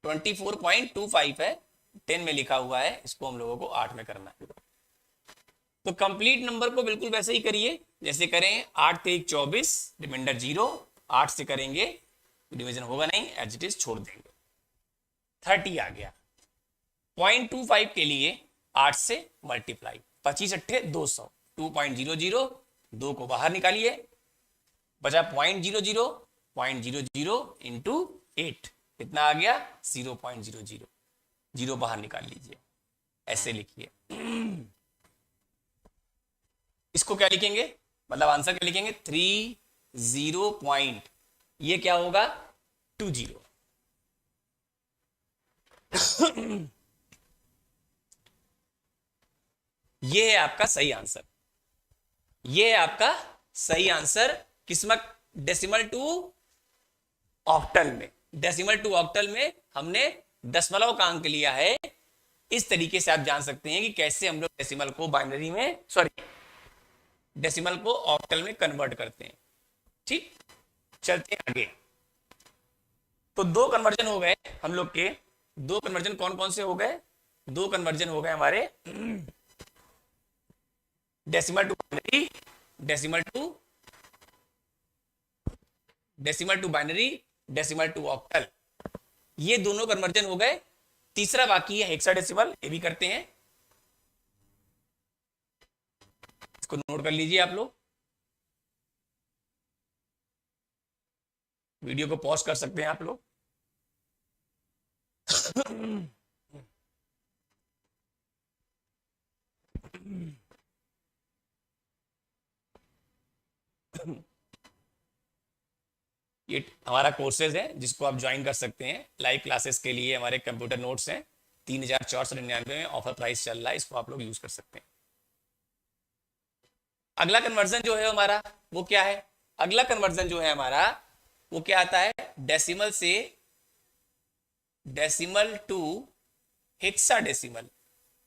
24.25 है, 10 में लिखा हुआ है, इसको हम लोगों को 8 में करना है। तो कंप्लीट नंबर को बिल्कुल वैसे ही करिए जैसे करें, 8 3 24 रिमाइंडर 0, 8 से करेंगे डिवीजन होगा नहीं, एज इट इज छोड़ देंगे, 30 आ गया। 0.25 के लिए 8 से मल्टीप्लाई, 25 अट्ठे 200, 2.00, 2 को बाहर निकालिए, बचा 0.00, 0.00 इंटू 8 कितना आ गया 0.00, 0 बाहर निकाल लीजिए, ऐसे लिखिए। इसको क्या लिखेंगे, मतलब आंसर क्या लिखेंगे 30 पॉइंट, ये क्या होगा 20। ये है आपका सही आंसर, ये है आपका सही आंसर। किसमें? डेसिमल टू ऑक्टल में। डेसिमल टू ऑक्टल में हमने दशमलव का अंक लिया है। इस तरीके से आप जान सकते हैं कि कैसे हम लोग डेसिमल को बाइनरी में, सॉरी, डेसिमल को ऑक्टल में कन्वर्ट करते हैं। ठीक, चलते हैं आगे। तो दो कन्वर्जन हो गए हम लोग के। दो कन्वर्जन कौन कौन से हो गए? दो कन्वर्जन हो गए हमारे decimal to binary, decimal to binary, decimal to octal. ये दोनों कन्वर्जन हो गए। तीसरा बाकी है हेक्साडेसिमल, ये भी करते हैं। इसको नोट कर लीजिए आप लोग, वीडियो को पॉज कर सकते हैं आप लोग। ये हमारा कोर्सेज है जिसको आप ज्वाइन कर सकते हैं। लाइव क्लासेस के लिए हमारे कंप्यूटर नोट्स हैं, 3,499 में ऑफर प्राइस चल रहा है, इसको आप लोग यूज कर सकते हैं। अगला कन्वर्जन जो है हमारा वो क्या है? अगला कन्वर्जन जो है हमारा वो क्या आता है? डेसिमल से डेसिमल टू हेक्साडेसिमल,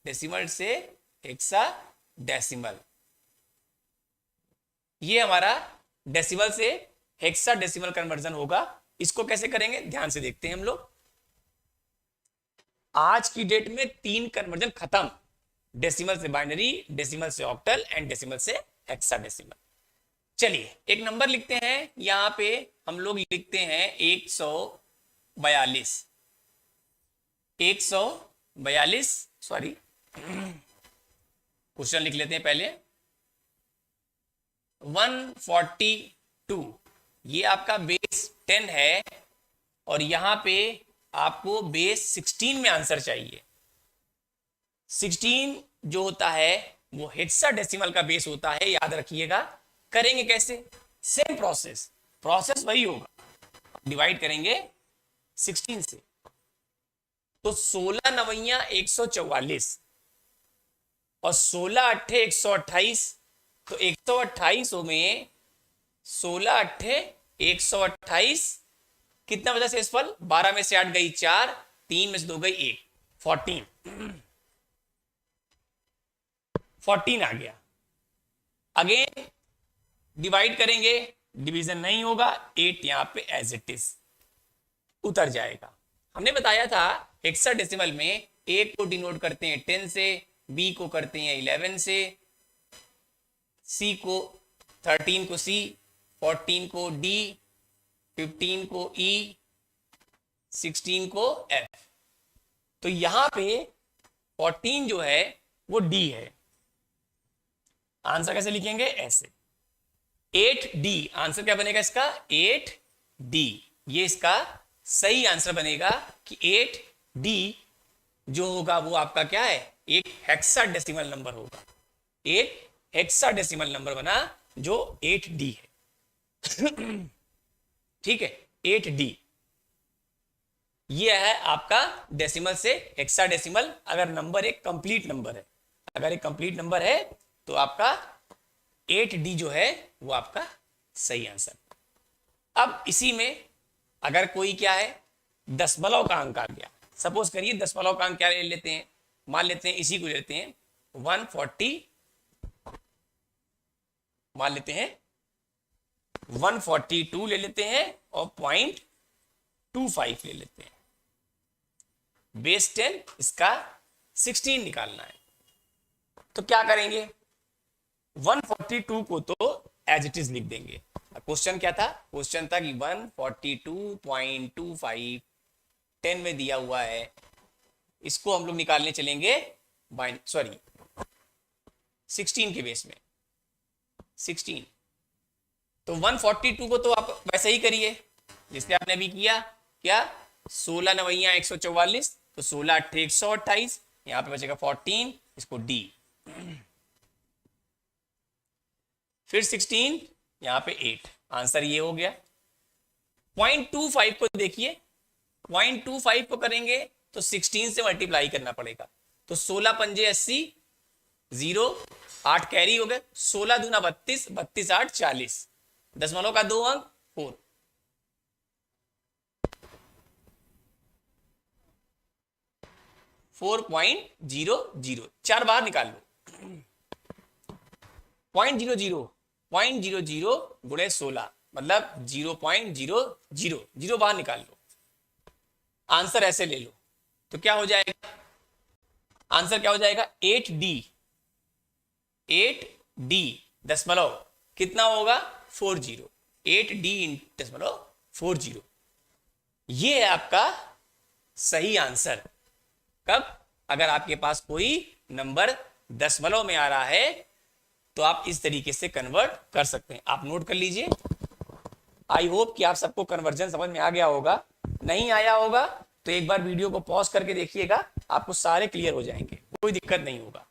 डेसिमल से हेक्साडेसिमल। ये हमारा डेसिमल से हेक्साडेसिमल कन्वर्जन होगा। इसको कैसे करेंगे ध्यान से देखते हैं हम लोग। आज की डेट में 3 कन्वर्जन खत्म, डेसिमल से बाइनरी, डेसिमल से ऑक्टल एंड डेसिमल से हेक्साडेसिमल। चलिए एक नंबर लिखते हैं, यहां पे हम लोग लिखते हैं 142, 142, सॉरी, क्वेश्चन लिख लेते हैं पहले। 142, ये आपका बेस 10 है और यहां पे आपको बेस 16 में आंसर चाहिए। 16 जो होता है वो हेक्साडेसिमल का बेस होता है, याद रखिएगा। करेंगे कैसे? सेम प्रोसेस, प्रोसेस वही होगा, डिवाइड करेंगे 16 से। तो 16 नवैया 144 और 16 अट्ठे 128, तो 128 में 16 अट्ठे 128, कितना बचा शेषफल? 12 में से 8 गई 4, 3 में से 2 गई 1, 14 आ गया। अगेन डिवाइड करेंगे, डिवीजन नहीं होगा, 8 यहां पे एज इट इज उतर जाएगा। हमने बताया था हेक्साडेसिमल में ए को डिनोट करते हैं 10 से, बी को करते हैं 11 से, सी को 13 को सी, 14 को डी, 15 को ई, 16 को एफ। तो यहां पे 14 जो है वो डी है। आंसर कैसे लिखेंगे? ऐसे 8D। आंसर क्या बनेगा इसका? 8D। ये इसका सही आंसर बनेगा कि 8D जो होगा वो आपका क्या है? एक हेक्साडेसिमल नंबर होगा। एक हेक्साडेसिमल नंबर बना जो 8D है। ठीक है, 8D ये है आपका डेसिमल से हेक्साडेसिमल। अगर नंबर एक कंप्लीट नंबर है, अगर एक कंप्लीट नंबर है तो आपका 8D जो है वो आपका सही आंसर। अब इसी में अगर कोई क्या है दशमलव का अंक आ गया, सपोज करिए दशमलव का अंक क्या ले लेते हैं, मान लेते हैं इसी को लेते हैं 140, मान लेते हैं 142 ले लेते हैं और 0.25 ले लेते हैं। बेस 10 इसका 16 निकालना है। तो क्या करेंगे? 142 को तो एज इट इज लिख देंगे। क्वेश्चन क्या था? क्वेश्चन था कि 142.25 10 में दिया हुआ है, इसको हम लोग निकालने चलेंगे सॉरी 16 के बेस में 16। तो 142 को तो आप वैसे ही करिए जिससे आपने अभी किया। क्या? 16 नवैया 144, तो 16 अट्ठे 128, यहां पे बचेगा 14, इसको डी, फिर 16 यहां पे 8। आंसर ये हो गया। 0.25 को देखिए, 0.25 को करेंगे तो 16 से मल्टीप्लाई करना पड़ेगा। तो 16 पंजे 80, जीरो, 8 कैरी हो गए, 16 दूना 32, 32 8 40, दशमलव का 2 अंक 4। फोर पॉइंट जीरो जीरो, 4 बाहर निकाल लो। 0.00 गुणे 16 मतलब 0.000, जीरो बाहर निकाल लो, आंसर ऐसे ले लो। तो क्या हो जाएगा, आंसर क्या हो जाएगा, 8D, 8D दशमलव कितना होगा 40, 8D दशमलव 40, ये है आपका सही आंसर। कब, अगर आपके पास कोई नंबर दशमलव में आ रहा है तो आप इस तरीके से कन्वर्ट कर सकते हैं। आप नोट कर लीजिए। आई होप कि आप सबको कन्वर्जन समझ में आ गया होगा। नहीं आया होगा तो एक बार वीडियो को पॉज करके देखिएगा, आपको सारे क्लियर हो जाएंगे, कोई दिक्कत नहीं होगा,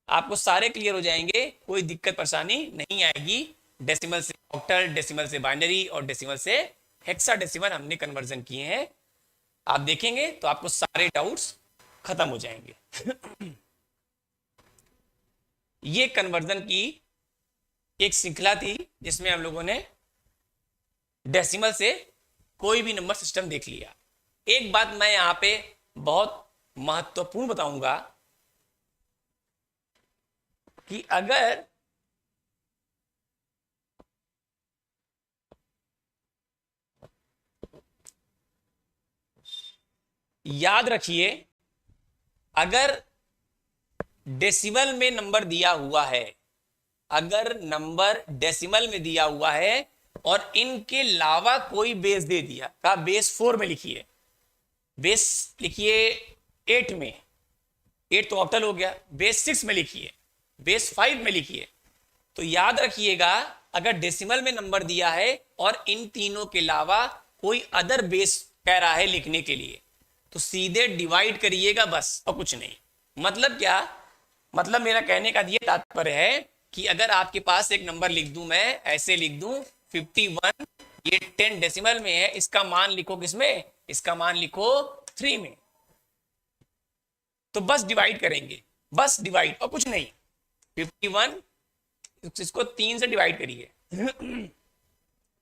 आपको सारे क्लियर हो जाएंगे, कोई दिक्कत परेशानी नहीं आएगी। डेसिमल से ऑक्टल, डेसिमल से बाइनरी और डेसिमल से हेक्साडेसिमल हमने कन्वर्जन किए हैं। आप देखेंगे तो आपको सारे डाउट्स खत्म हो जाएंगे। ये कन्वर्जन की एक श्रृंखला थी जिसमें हम लोगों ने डेसिमल से कोई भी नंबर सिस्टम देख लिया। एक बात मैं यहां पे बहुत महत्वपूर्ण बताऊंगा कि अगर याद रखिए, अगर डेसिमल में नंबर दिया हुआ है, अगर नंबर डेसिमल में दिया हुआ है और इनके अलावा कोई बेस दे दिया, का बेस 4 में लिखिए, बेस लिखिए 8 में, 8 तो ऑक्टल हो गया, बेस 6 में लिखिए, बेस 5 में लिखिए। तो याद रखिएगा, अगर डेसिमल में नंबर दिया है और इन तीनों के अलावा कोई अदर बेस कह रहा है लिखने के लिए, तो सीधे डिवाइड करिएगा बस, और कुछ नहीं। मतलब क्या, मतलब मेरा कहने का ये तात्पर्य है कि अगर आपके पास एक नंबर लिख दूं, मैं ऐसे लिख दूं 51, ये 10 डेसिमल में है, इसका मान लिखो किसमें, इसका मान लिखो 3 में, तो बस डिवाइड करेंगे, बस डिवाइड और कुछ नहीं। 51 इसको 3 से डिवाइड करिए,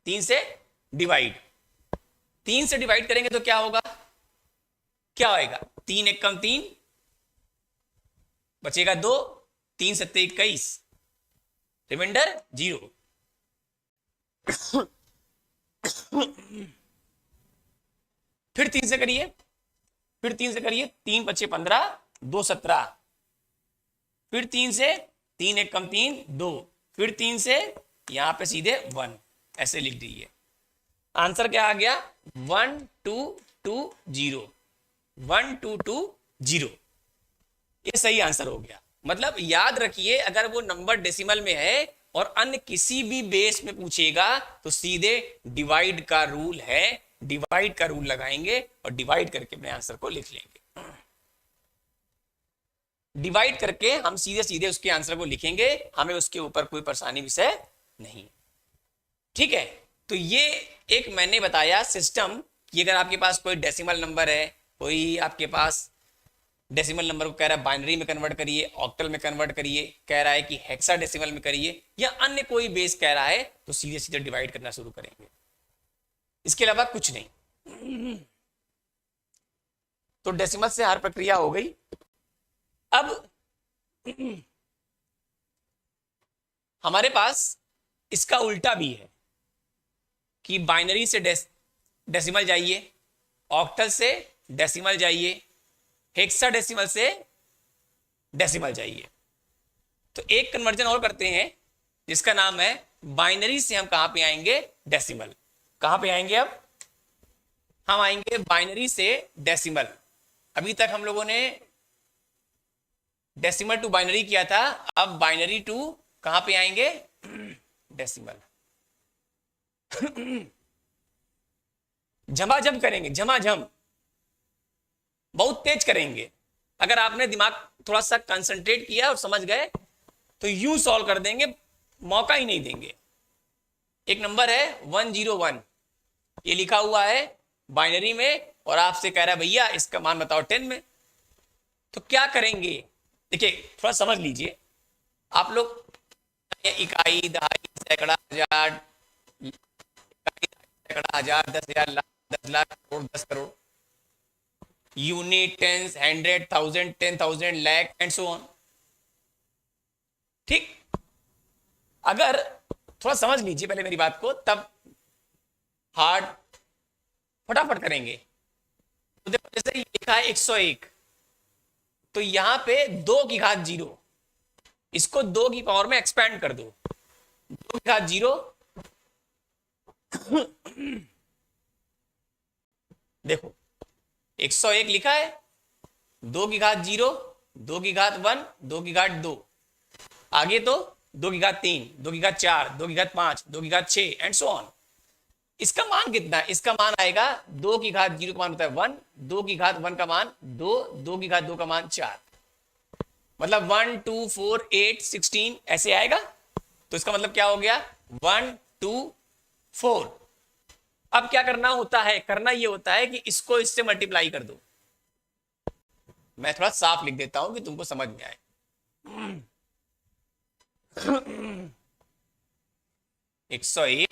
3 से डिवाइड, 3 से डिवाइड करेंगे तो क्या होगा, क्या होएगा, 3 एक कम 3, बचेगा 2, 3 सत्ते 21, रिमाइंडर 0। फिर 3 से करिए, फिर 3 से करिए, 3 बचे 15, 2 17, फिर 3 से, 3 एक कम 3 2, फिर 3 से यहां पे सीधे 1, ऐसे लिख दीजिए। आंसर क्या आ गया, 1220, 1220, ये सही आंसर हो गया। मतलब याद रखिए, अगर वो नंबर डेसिमल में है और अन्य किसी भी बेस में पूछेगा तो सीधे डिवाइड का रूल है, डिवाइड का रूल लगाएंगे और डिवाइड करके अपने आंसर को लिख लेंगे। डिवाइड करके हम सीधे सीधे उसके आंसर को लिखेंगे, हमें उसके ऊपर कोई परेशानी विषय नहीं। ठीक है, तो ये एक मैंने बताया सिस्टम कि अगर आपके पास कोई डेसिमल नंबर है, कोई आपके पास डेसिमल नंबर को कह रहा है बाइनरी में कन्वर्ट करिए, ऑक्टल में कन्वर्ट करिए, कह रहा है कि हेक्साडेसिमल में करिए, या अन्य कोई बेस कह रहा है, तो सीधे सीधे डिवाइड करना शुरू करेंगे, इसके अलावा कुछ नहीं। तो डेसिमल से हर प्रक्रिया हो गई। अब हमारे पास इसका उल्टा भी है कि बाइनरी से डेसिमल जाइए, ऑक्टल से डेसिमल जाइए, हेक्साडेसिमल से डेसिमल जाइए। तो एक कन्वर्जन और करते हैं जिसका नाम है बाइनरी से हम कहां पे आएंगे, डेसिमल। कहां पे आएंगे, अब हम आएंगे बाइनरी से डेसिमल। अभी तक हम लोगों ने डेसिमल टू बाइनरी किया था, अब बाइनरी टू कहां पे आएंगे, डेसिमल। झमाझम करेंगे, झमाझम, बहुत तेज करेंगे। अगर आपने दिमाग थोड़ा सा कंसंट्रेट किया और समझ गए तो यूं सॉल्व कर देंगे, मौका ही नहीं देंगे। एक नंबर है 101, ये लिखा हुआ है बाइनरी में और आपसे कह रहा है भैया इसका मान बताओ 10 में। तो क्या करेंगे, देखिए थोड़ा समझ लीजिए आप लोग, इकाई, दहाई, सैकड़ा, हजार, इकाई, दहाई, सैकड़ा, हजार, 10,000, lakh, 10 lakh, crore, 10 crore, unit, tens, 100, 1000, 10,000, lakh and so on. ठीक, अगर थोड़ा समझ लीजिए पहले मेरी बात को, तब हार्ड फटाफट करेंगे। तो देखो जैसे ये लिखा है 101, तो यहां पे 2 की घात 0, इसको 2 की पावर में एक्सपेंड कर दो, 2 की घात 0, देखो 101 लिखा है, 2 की घात 0, 2 की घात 1, 2 की घात 2, आगे तो 2 की घात 3, 2 की घात 4, 2 की घात 5, 2 की घात 6 एंड सो ऑन। इसका मान कितना है? इसका मान आएगा 2 की घात 0 का मान होता है 1, 2 की घात 1 का मान 2, 2 की घात 2 का मान 4, मतलब 1 2 4 8 16 ऐसे आएगा। तो इसका मतलब क्या हो गया? 1 2 4। अब क्या करना होता है? करना ये होता है कि इसको इससे मल्टीप्लाई कर दो। मैं थोड़ा साफ लिख देता हूं कि तुमको समझ में आए। 101,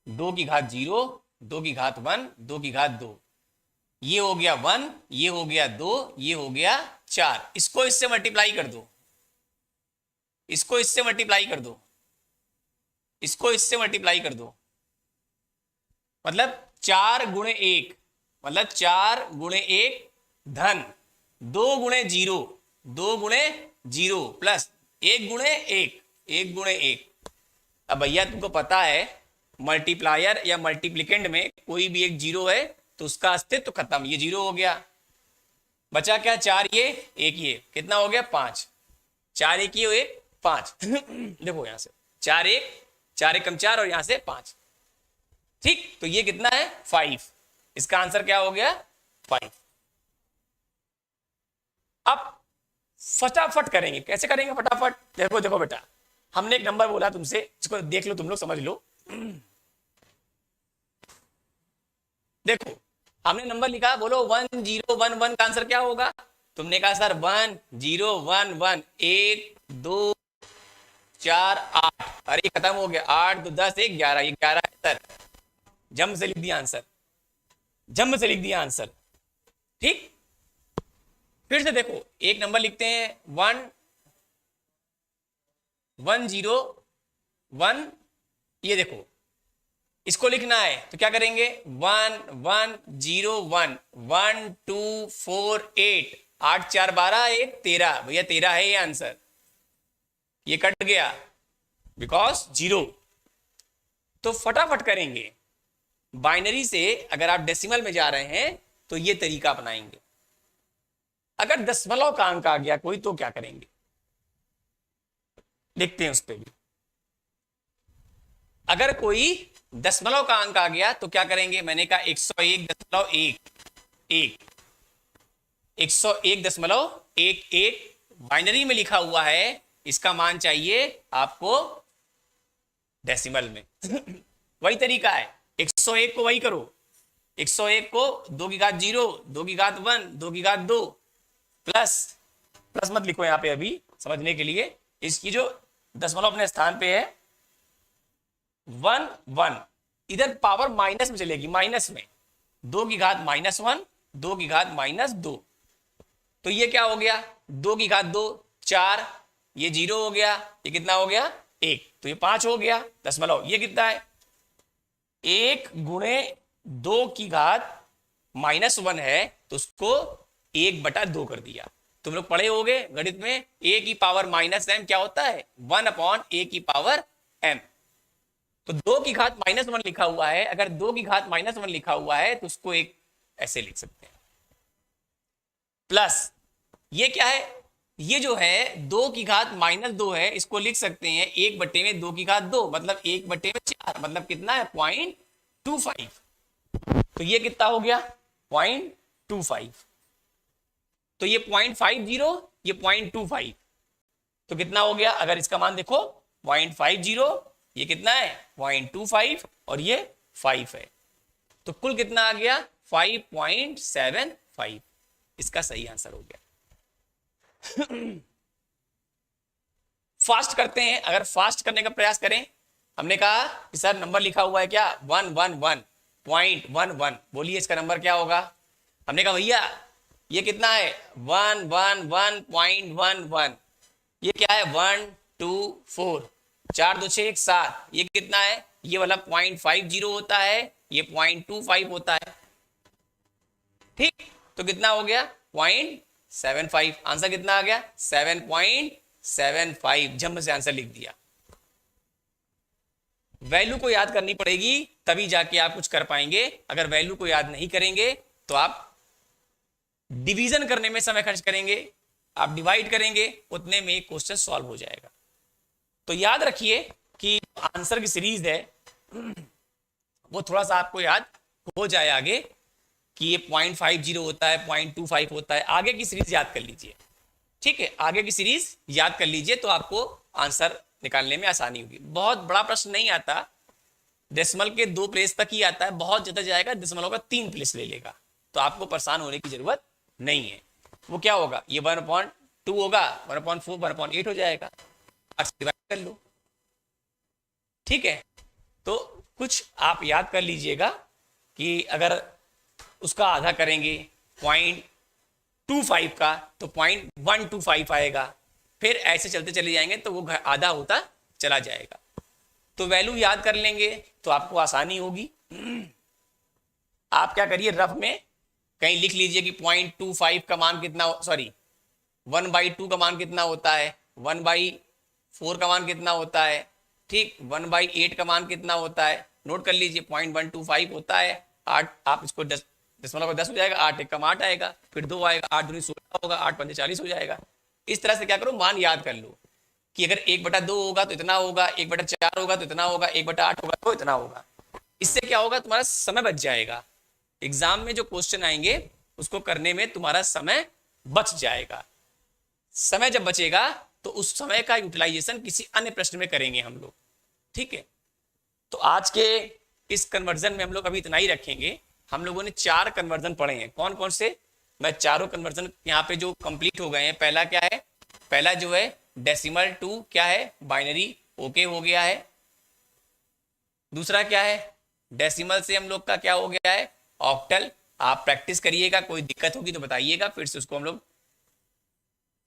2 की घात 0, 2 की घात 1, 2 की घात 2, ये हो गया 1, ये हो गया 2, ये हो गया 4। इसको इससे मल्टीप्लाई कर दो, इसको इससे मल्टीप्लाई कर दो, इसको इससे मल्टीप्लाई कर दो, मतलब 4 गुणे 1, मतलब 4 गुणे 1 धन 2 गुणे 0, 2 गुणे 0 प्लस 1 गुणे 1, 1 गुणे 1। अब भैया तुमको पता है मल्टीप्लायर या मल्टीप्लिकेंड में कोई भी एक 0 है तो उसका अस्तित्व तो खत्म, ये 0 हो गया। बचा क्या? 4 ये 1 ये, कितना हो गया? 5। 4 1 ये 1 5। देखो यहां से 4 1, 4 1 कम 4 और यहां से 5। ठीक, तो ये कितना है? 5। इसका आंसर क्या हो गया? 5। अब फटाफट करेंगे। कैसे करेंगे फटाफट? देखो देखो बेटा, हमने एक नंबर बोला तुमसे, इसको देख लो, तुम लोग समझ लो। देखो हमने नंबर लिखा, बोलो 1011 का आंसर क्या होगा? तुमने कहा सर 1011, 1 2 4 8, अरे खत्म हो गया, 8 2 10 1 11, ये 11 है सर। जम से लिख दिया आंसर, जम से लिख दिया आंसर। ठीक, फिर से देखो एक नंबर लिखते हैं 1 ये देखो इसको लिखना है तो क्या करेंगे? 1 1 0 1 1 2 4 8, 8 4 12 1 13, भैया 13 है ये आंसर। ये कट गया बिकॉज 0। तो फटाफट करेंगे। बाइनरी से अगर आप डेसिमल में जा रहे हैं तो ये तरीका अपनाएंगे। अगर दशमलव का अंक आ गया कोई तो क्या करेंगे? देखते हैं उस पर भी। अगर कोई दशमलव का अंक आ गया तो क्या करेंगे? मैंने कहा 101.11, 101.11 बाइनरी में लिखा हुआ है, इसका मान चाहिए आपको डेसिमल में। वही तरीका है, 101 को वही करो, 101 को 2 की घात 0, 2 की घात 1, 2 की घात 2 प्लस मत लिखो यहां पे अभी समझने के लिए, इसकी जो दशमलव अपने स्थान पे है 1 1, इधर पावर माइनस में चलेगी, माइनस में 2 की घात -1, 2 की घात -2, तो ये क्या हो गया? 2 की घात 2 4, ये 0 हो गया, ये कितना हो गया? 1, तो ये 5 हो गया दशमलव। ये कितना है? 1 गुणे 2 की घात -1 है तो उसको 1/2 कर दिया। तुम लोग पढ़े होगे गणित में, a की पावर -m क्या होता है? 1/a की पावर m। तो 2 की घात -1 लिखा हुआ है, अगर 2 की घात -1 लिखा हुआ है तो उसको एक ऐसे लिख सकते हैं, प्लस ये क्या है? ये जो है 2 की घात -2 है, इसको लिख सकते हैं 1/2 की घात 2, मतलब 1/4, मतलब कितना है? 0.25। तो ये कितना हो गया? 0.25। तो ये 0.50, ये 0.25, तो कितना हो गया? अगर इसका मान देखो 0.50, ये कितना है? 0.25 और ये 5 है, तो कुल कितना आ गया? 5.75। इसका सही आंसर हो गया। फास्ट करते हैं, अगर फास्ट करने का प्रयास करें, हमने कहा कि सर नंबर लिखा हुआ है क्या 111.11, बोलिए इसका नंबर क्या होगा। हमने कहा भैया ये कितना है 111.11, ये क्या है 124, 4 2 6 1 7, ये कितना है, ये वाला 0.50 होता है, ये 0.25 होता है, ठीक। तो कितना हो गया 0.75, आंसर कितना आ गया 7.75, जम से आंसर लिख दिया। वैल्यू को याद करनी पड़ेगी तभी जाके आप कुछ कर पाएंगे, अगर वैल्यू को याद नहीं करेंगे तो आप डिवीजन करने में समय खर्च करेंगे, आप डिवाइड करेंगे, उतने में क्वेश्चन सॉल्व हो जाएगा। तो याद रखिए कि आंसर की सीरीज है वो थोड़ा सा आपको याद हो जाए आगे कि ये 0.50 होता है, 0.25 होता है, आगे की सीरीज याद कर लीजिए, ठीक है, आगे की सीरीज याद कर लीजिए तो आपको आंसर निकालने में आसानी होगी। बहुत बड़ा प्रश्न नहीं आता, डेसिमल के 2 प्लेस तक ही आता है, बहुत ज्यादा जाएगा डेसिमलों का 3 प्लेस ले लेगा, तो आपको परेशान होने की जरूरत नहीं है। वो क्या होगा, ये 1/2 होगा, 1/4 1/8 हो जाएगा, डिवाइड कर लो, ठीक है। तो कुछ आप याद कर लीजिएगा कि अगर उसका आधा करेंगे 0.25 का तो 0.125 आएगा, फिर ऐसे चलते चले जाएंगे तो वो आधा होता चला जाएगा। तो वैल्यू याद कर लेंगे तो आपको आसानी होगी। आप क्या करिए, रफ में कहीं लिख लीजिए कि 0.25 का मान कितना, सॉरी 1/2 का मान कितना होता है, 1/4 का मान कितना होता है, ठीक, 1/8 का मान कितना होता है, नोट कर लीजिए 0.125 होता है। 8, आप इसको 10 दशमलव 10 हो जाएगा, 8 1 8 आएगा, फिर 2 आएगा, 8 दूनी 16 होगा, 8 पंजे 40 हो जाएगा। इस तरह से क्या करो, मान याद कर लो कि अगर 1/2 होगा तो इतना होगा, 1/4 होगा तो इतना होगा, 1/8 होगा तो इतना होगा। इससे क्या होगा, तुम्हारा समय बच जाएगा, एग्जाम में जो क्वेश्चन आएंगे उसको करने में तुम्हारा समय बच जाएगा। समय जब बचेगा तो उस समय का यूटिलाइजेशन किसी अन्य प्रश्न में करेंगे हम लोग, ठीक है। तो आज के इस कन्वर्जन में हम लोग अभी इतना ही रखेंगे। हम लोगों ने 4 कन्वर्जन पढ़े हैं, कौन कौन से, मैं चारों कन्वर्जन यहाँ पे जो कंप्लीट हो गए हैं। पहला क्या है, पहला जो है डेसिमल टू क्या है, बाइनरी, ओके हो गया है। दूसरा क्या है, डेसिमल से हम लोग का क्या हो गया है, ऑक्टल। आप प्रैक्टिस करिएगा, कोई दिक्कत होगी तो बताइएगा, फिर से उसको हम लोग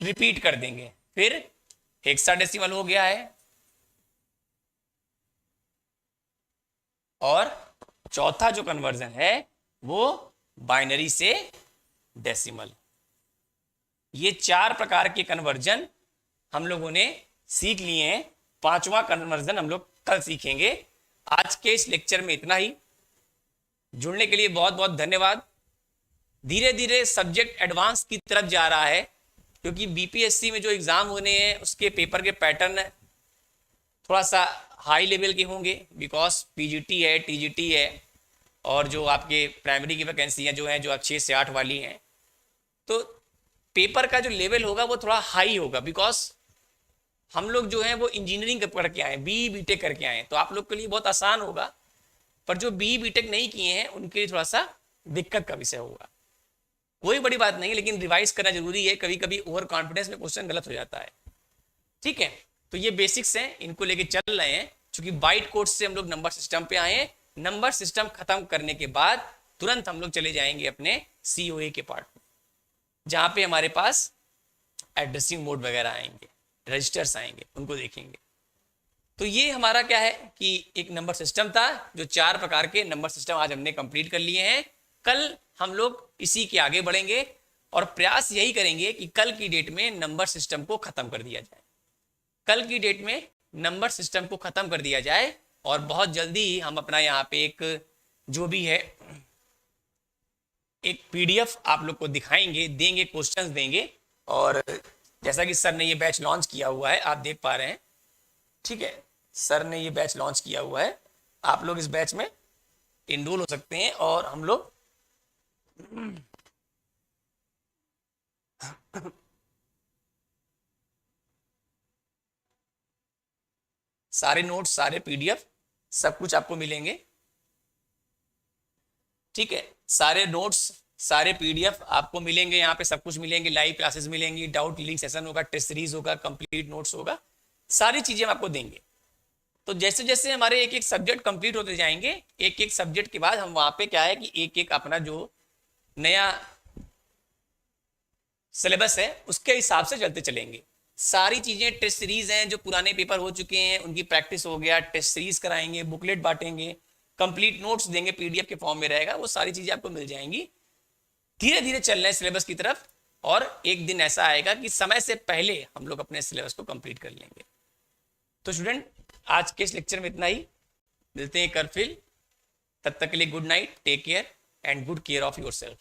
रिपीट कर देंगे। फिर हेक्साडेसिमल हो गया है, और चौथा जो कन्वर्जन है वो बाइनरी से डेसिमल। ये 4 प्रकार के कन्वर्जन हम लोगों ने सीख लिए हैं। 5वां कन्वर्जन हम लोग कल सीखेंगे। आज के इस लेक्चर में इतना ही। जुड़ने के लिए बहुत बहुत धन्यवाद। धीरे धीरे सब्जेक्ट एडवांस की तरफ जा रहा है, क्योंकि बीपीएससी में जो एग्जाम होने हैं उसके पेपर के पैटर्न थोड़ा सा हाई लेवल के होंगे, बिकॉज पीजीटी है, टीजीटी है, और जो आपके प्राइमरी की वैकेंसियाँ जो हैं, जो 6 से 8 वाली हैं, तो पेपर का जो लेवल होगा वो थोड़ा हाई होगा, बिकॉज हम लोग जो हैं वो इंजीनियरिंग करके आए, बी बीटेक करके आए, तो आप लोग के लिए बहुत आसान होगा। पर जो बी बीटेक नहीं किए हैं उनके लिए थोड़ा सा दिक्कत का विषय होगा। कोई बड़ी बात नहीं, लेकिन रिवाइज करना जरूरी है, कभी कभी ओवर कॉन्फिडेंस में क्वेश्चन गलत हो जाता है, ठीक है। तो ये बेसिक्स हैं, इनको लेके चल रहे हैं। क्योंकि बाइट कोर्स से हम लोग नंबर सिस्टम पे आए हैं, नंबर सिस्टम खत्म करने के बाद तुरंत हम लोग चले जाएंगे अपने सीओए के पार्ट में, जहां पे हमारे पास एड्रेसिंग मोड वगैरह आएंगे, रजिस्टर्स आएंगे, उनको देखेंगे। तो ये हमारा क्या है कि एक नंबर सिस्टम था, जो 4 प्रकार के नंबर सिस्टम आज हमने कंप्लीट कर लिए हैं। कल हम लोग इसी के आगे बढ़ेंगे और प्रयास यही करेंगे कि कल की डेट में नंबर सिस्टम को खत्म कर दिया जाए। कल की डेट में नंबर सिस्टम को खत्म कर दिया जाए, और बहुत जल्दी ही हम अपना यहाँ पे एक जो भी है एक पीडीएफ आप लोग को दिखाएंगे, देंगे, क्वेश्चंस देंगे। और जैसा कि सर ने ये बैच लॉन्च किया हुआ है, आप देख पा रहे हैं, ठीक है, सर ने ये बैच लॉन्च किया हुआ है, आप लोग इस बैच में इनरोल हो सकते हैं। और हम लोग सारे नोट्स, सारे पीडीएफ, सब कुछ आपको मिलेंगे, ठीक है। सारे नोट्स, सारे पीडीएफ आपको मिलेंगे, यहाँ पे सब कुछ मिलेंगे, लाइव क्लासेस मिलेंगी, डाउट क्लियरिंग सेशन होगा, टेस्ट सीरीज होगा, कंप्लीट नोट्स होगा, सारी चीजें हम आपको देंगे। तो जैसे जैसे हमारे एक एक सब्जेक्ट कंप्लीट होते जाएंगे, एक एक सब्जेक्ट के बाद हम वहां पे क्या है कि एक एक अपना जो नया सिलेबस है उसके हिसाब से चलते चलेंगे। सारी चीजें टेस्ट सीरीज हैं, जो पुराने पेपर हो चुके हैं उनकी प्रैक्टिस हो गया, टेस्ट सीरीज कराएंगे, बुकलेट बांटेंगे, कंप्लीट नोट्स देंगे, पीडीएफ के फॉर्म में रहेगा, वो सारी चीजें आपको मिल जाएंगी। धीरे धीरे चल रहे हैं सिलेबस की तरफ, और एक दिन ऐसा आएगा कि समय से पहले हम लोग अपने सिलेबस को कंप्लीट कर लेंगे। तो स्टूडेंट, आज के इस लेक्चर में इतना ही, मिलते हैं कल फिर, तब तक के लिए good night, take care and good care of your self.